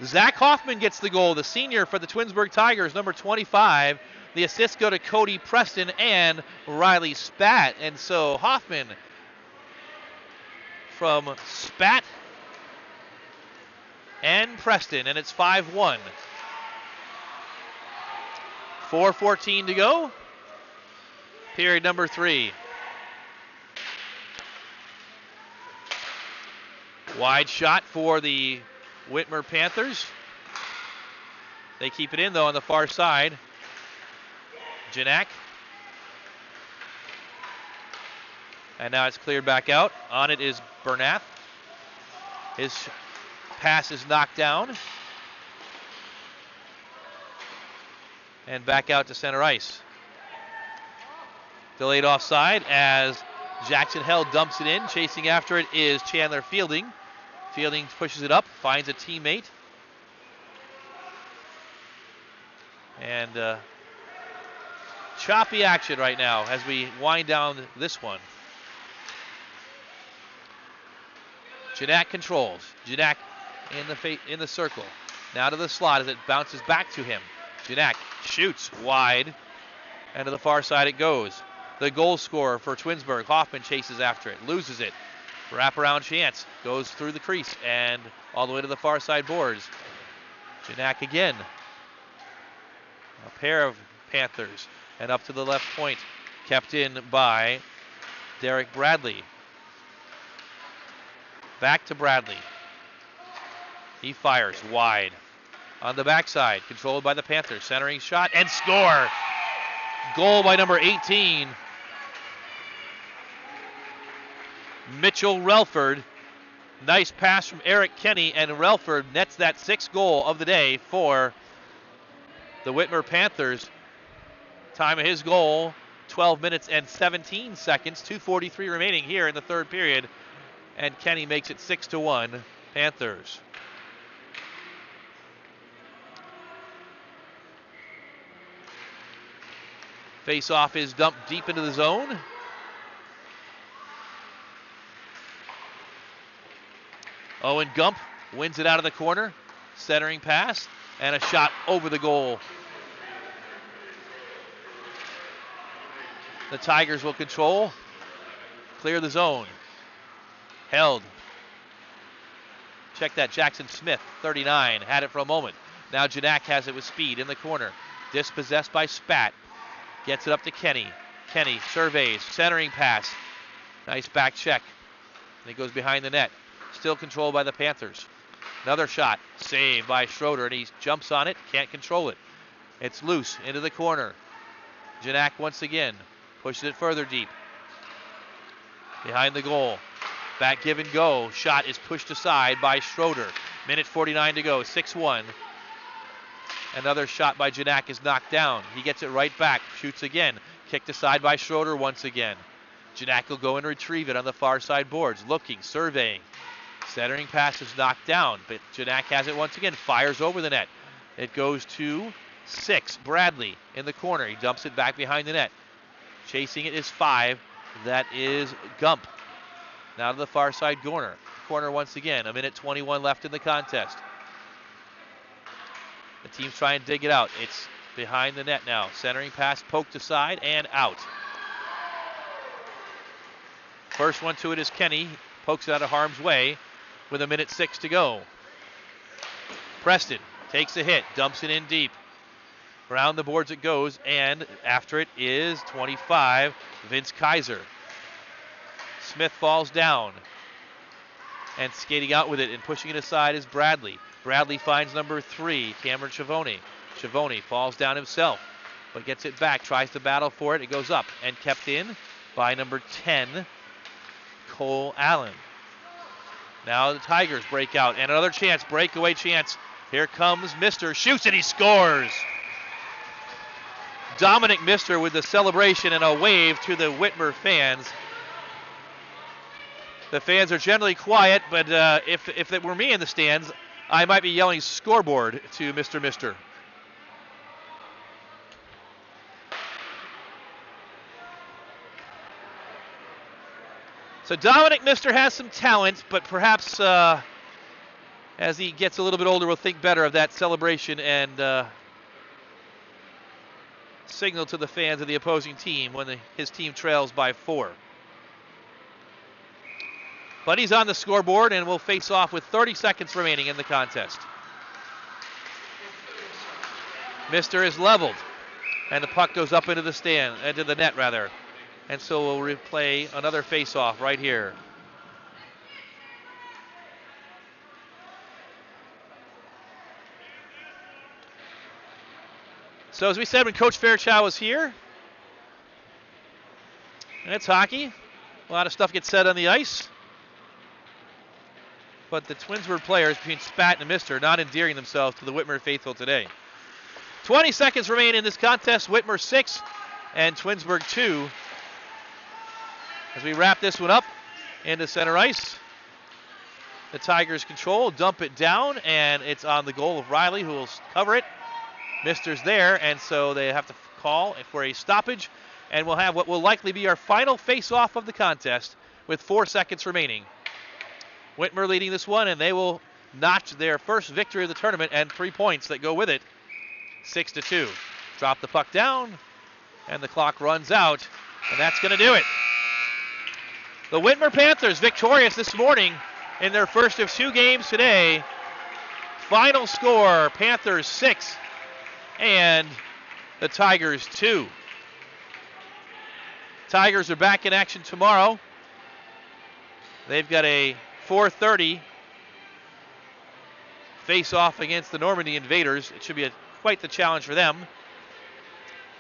Zach Hoffman gets the goal, the senior for the Twinsburg Tigers, number 25. The assists go to Cody Preston and Riley Spat. And so Hoffman from Spat and Preston, and it's 5-1. 4:14 to go. Period number 3. Wide shot for the Whitmer Panthers. They keep it in, though, on the far side. Janak. And now it's cleared back out. On it is Bernath. His pass is knocked down. And back out to center ice. Delayed offside as Jackson Held dumps it in. Chasing after it is Chandler Fielding. Fielding pushes it up, finds a teammate. And choppy action right now as we wind down this one. Janak controls. Janak in the circle. Now to the slot as it bounces back to him. Janak shoots wide. And to the far side it goes. The goal scorer for Twinsburg, Hoffman, chases after it, loses it. Wraparound chance, goes through the crease and all the way to the far side boards. Janak again. A pair of Panthers. And up to the left point, kept in by Derek Bradley. Back to Bradley. He fires wide. On the backside, controlled by the Panthers. Centering shot and score. Goal by number 18. Mitchell Relford. Nice pass from Eric Kenny, and Relford nets that 6th goal of the day for the Whitmer Panthers. Time of his goal, 12 minutes and 17 seconds. 2:43 remaining here in the third period. And Kenny makes it 6-1 Panthers. Face-off is dumped deep into the zone. Owen Gump wins it out of the corner. Centering pass and a shot over the goal. The Tigers will control. Clear the zone. Held. Check that. Jackson Smith, 39, had it for a moment. Now Janak has it with speed in the corner. Dispossessed by Spat. Gets it up to Kenny. Kenny surveys. Centering pass. Nice back check. And it goes behind the net. Still controlled by the Panthers. Another shot. Saved by Schroeder, and he jumps on it. Can't control it. It's loose into the corner. Janak once again. Pushes it further deep. Behind the goal. Back give and go. Shot is pushed aside by Schroeder. Minute 49 to go. 6-1. Another shot by Janak is knocked down. He gets it right back. Shoots again. Kicked aside by Schroeder once again. Janak will go and retrieve it on the far side boards. Looking, surveying. Centering pass is knocked down, but Janak has it once again. Fires over the net. It goes to 6. Bradley in the corner. He dumps it back behind the net. Chasing it is 5. That is Gump. Now to the far side corner. Corner once again. A minute 21 left in the contest. The team's trying to dig it out. It's behind the net now. Centering pass poked aside and out. First one to it is Kenny. Pokes it out of harm's way with a minute 6 to go. Preston takes a hit. Dumps it in deep. Around the boards it goes, and after it is 25, Vince Kaiser. Smith falls down. And skating out with it and pushing it aside is Bradley. Bradley finds number 3, Cameron Schiavone. Schiavone falls down himself, but gets it back, tries to battle for it. It goes up and kept in by number 10, Cole Allen. Now the Tigers break out, and another chance, breakaway chance. Here comes Mister, shoots and he scores. Dominic Mister with the celebration and a wave to the Whitmer fans. The fans are generally quiet, but if it were me in the stands, I might be yelling scoreboard to Mr. Mister. So Dominic Mister has some talent, but perhaps as he gets a little bit older, will think better of that celebration and signal to the fans of the opposing team when his team trails by 4. But he's on the scoreboard and will face off with 30 seconds remaining in the contest. Mister is leveled, and the puck goes up into the net rather. And so we'll replay another face-off right here. So as we said when Coach Fairchild was here, and it's hockey. A lot of stuff gets said on the ice. But the Twinsburg players between Spat and Mister not endearing themselves to the Whitmer faithful today. 20 seconds remain in this contest. Whitmer 6 and Twinsburg 2. As we wrap this one up into center ice. The Tigers control, dump it down, and it's on the goal of Riley, who will cover it. Mister's there, and so they have to call for a stoppage, and we'll have what will likely be our final face-off of the contest with 4 seconds remaining. Whitmer leading this one, and they will notch their first victory of the tournament and 3 points that go with it. 6-2. Drop the puck down, and the clock runs out, and that's going to do it. The Whitmer Panthers victorious this morning in their first of 2 games today. Final score, Panthers 6 and the Tigers 2. Tigers are back in action tomorrow. They've got a 4:30 face-off against the Normandy Invaders. It should be quite the challenge for them.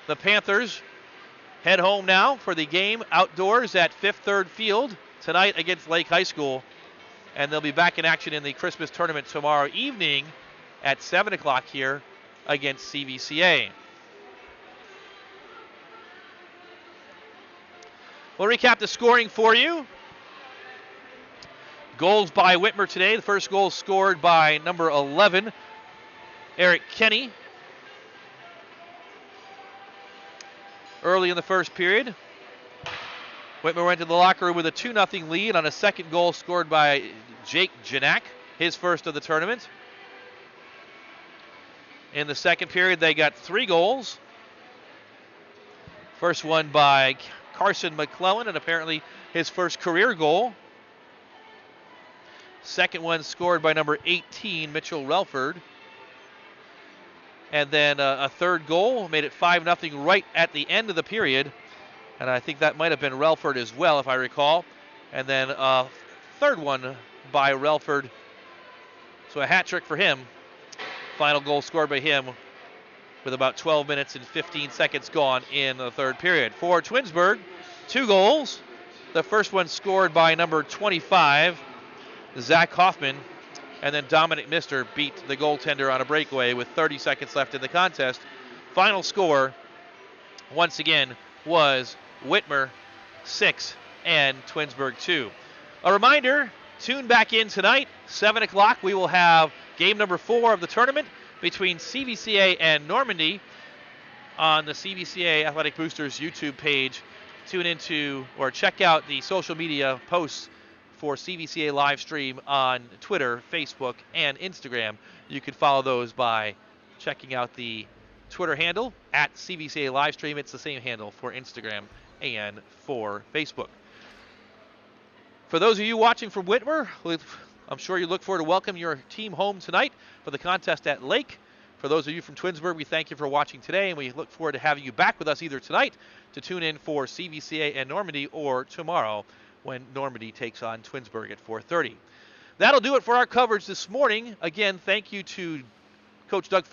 The Panthers head home now for the game outdoors at Fifth Third Field tonight against Lake High School. And they'll be back in action in the Christmas tournament tomorrow evening at 7 o'clock here against CVCA. We'll recap the scoring for you. Goals by Whitmer today. The first goal scored by number 11, Eric Kenny. Early in the first period, Whitmer went to the locker room with a 2-0 lead on a second goal scored by Jake Janak, his first of the tournament. In the second period, they got 3 goals. First one by Carson McClellan, and apparently his first career goal. Second one scored by number 18, Mitchell Relford. And then a third goal made it 5-0 right at the end of the period. And I think that might have been Relford as well, if I recall. And then a third one by Relford. So a hat trick for him. Final goal scored by him with about 12 minutes and 15 seconds gone in the third period. For Twinsburg, 2 goals. The first one scored by number 25, Zach Hoffman. And then Dominic Mister beat the goaltender on a breakaway with 30 seconds left in the contest. Final score, once again, was Whitmer 6 and Twinsburg 2. A reminder, tune back in tonight, 7 o'clock. We will have game number 4 of the tournament between CVCA and Normandy on the CVCA Athletic Boosters YouTube page. Tune into or check out the social media posts for CVCA live stream on Twitter, Facebook, and Instagram. You can follow those by checking out the Twitter handle at CVCA Livestream. It's the same handle for Instagram and for Facebook. For those of you watching from Whitmer, I'm sure you look forward to welcome your team home tonight for the contest at Lake. For those of you from Twinsburg, we thank you for watching today, and we look forward to having you back with us either tonight to tune in for CVCA and Normandy, or tomorrow when Normandy takes on Twinsburg at 4:30. That'll do it for our coverage this morning. Again, thank you to Coach Doug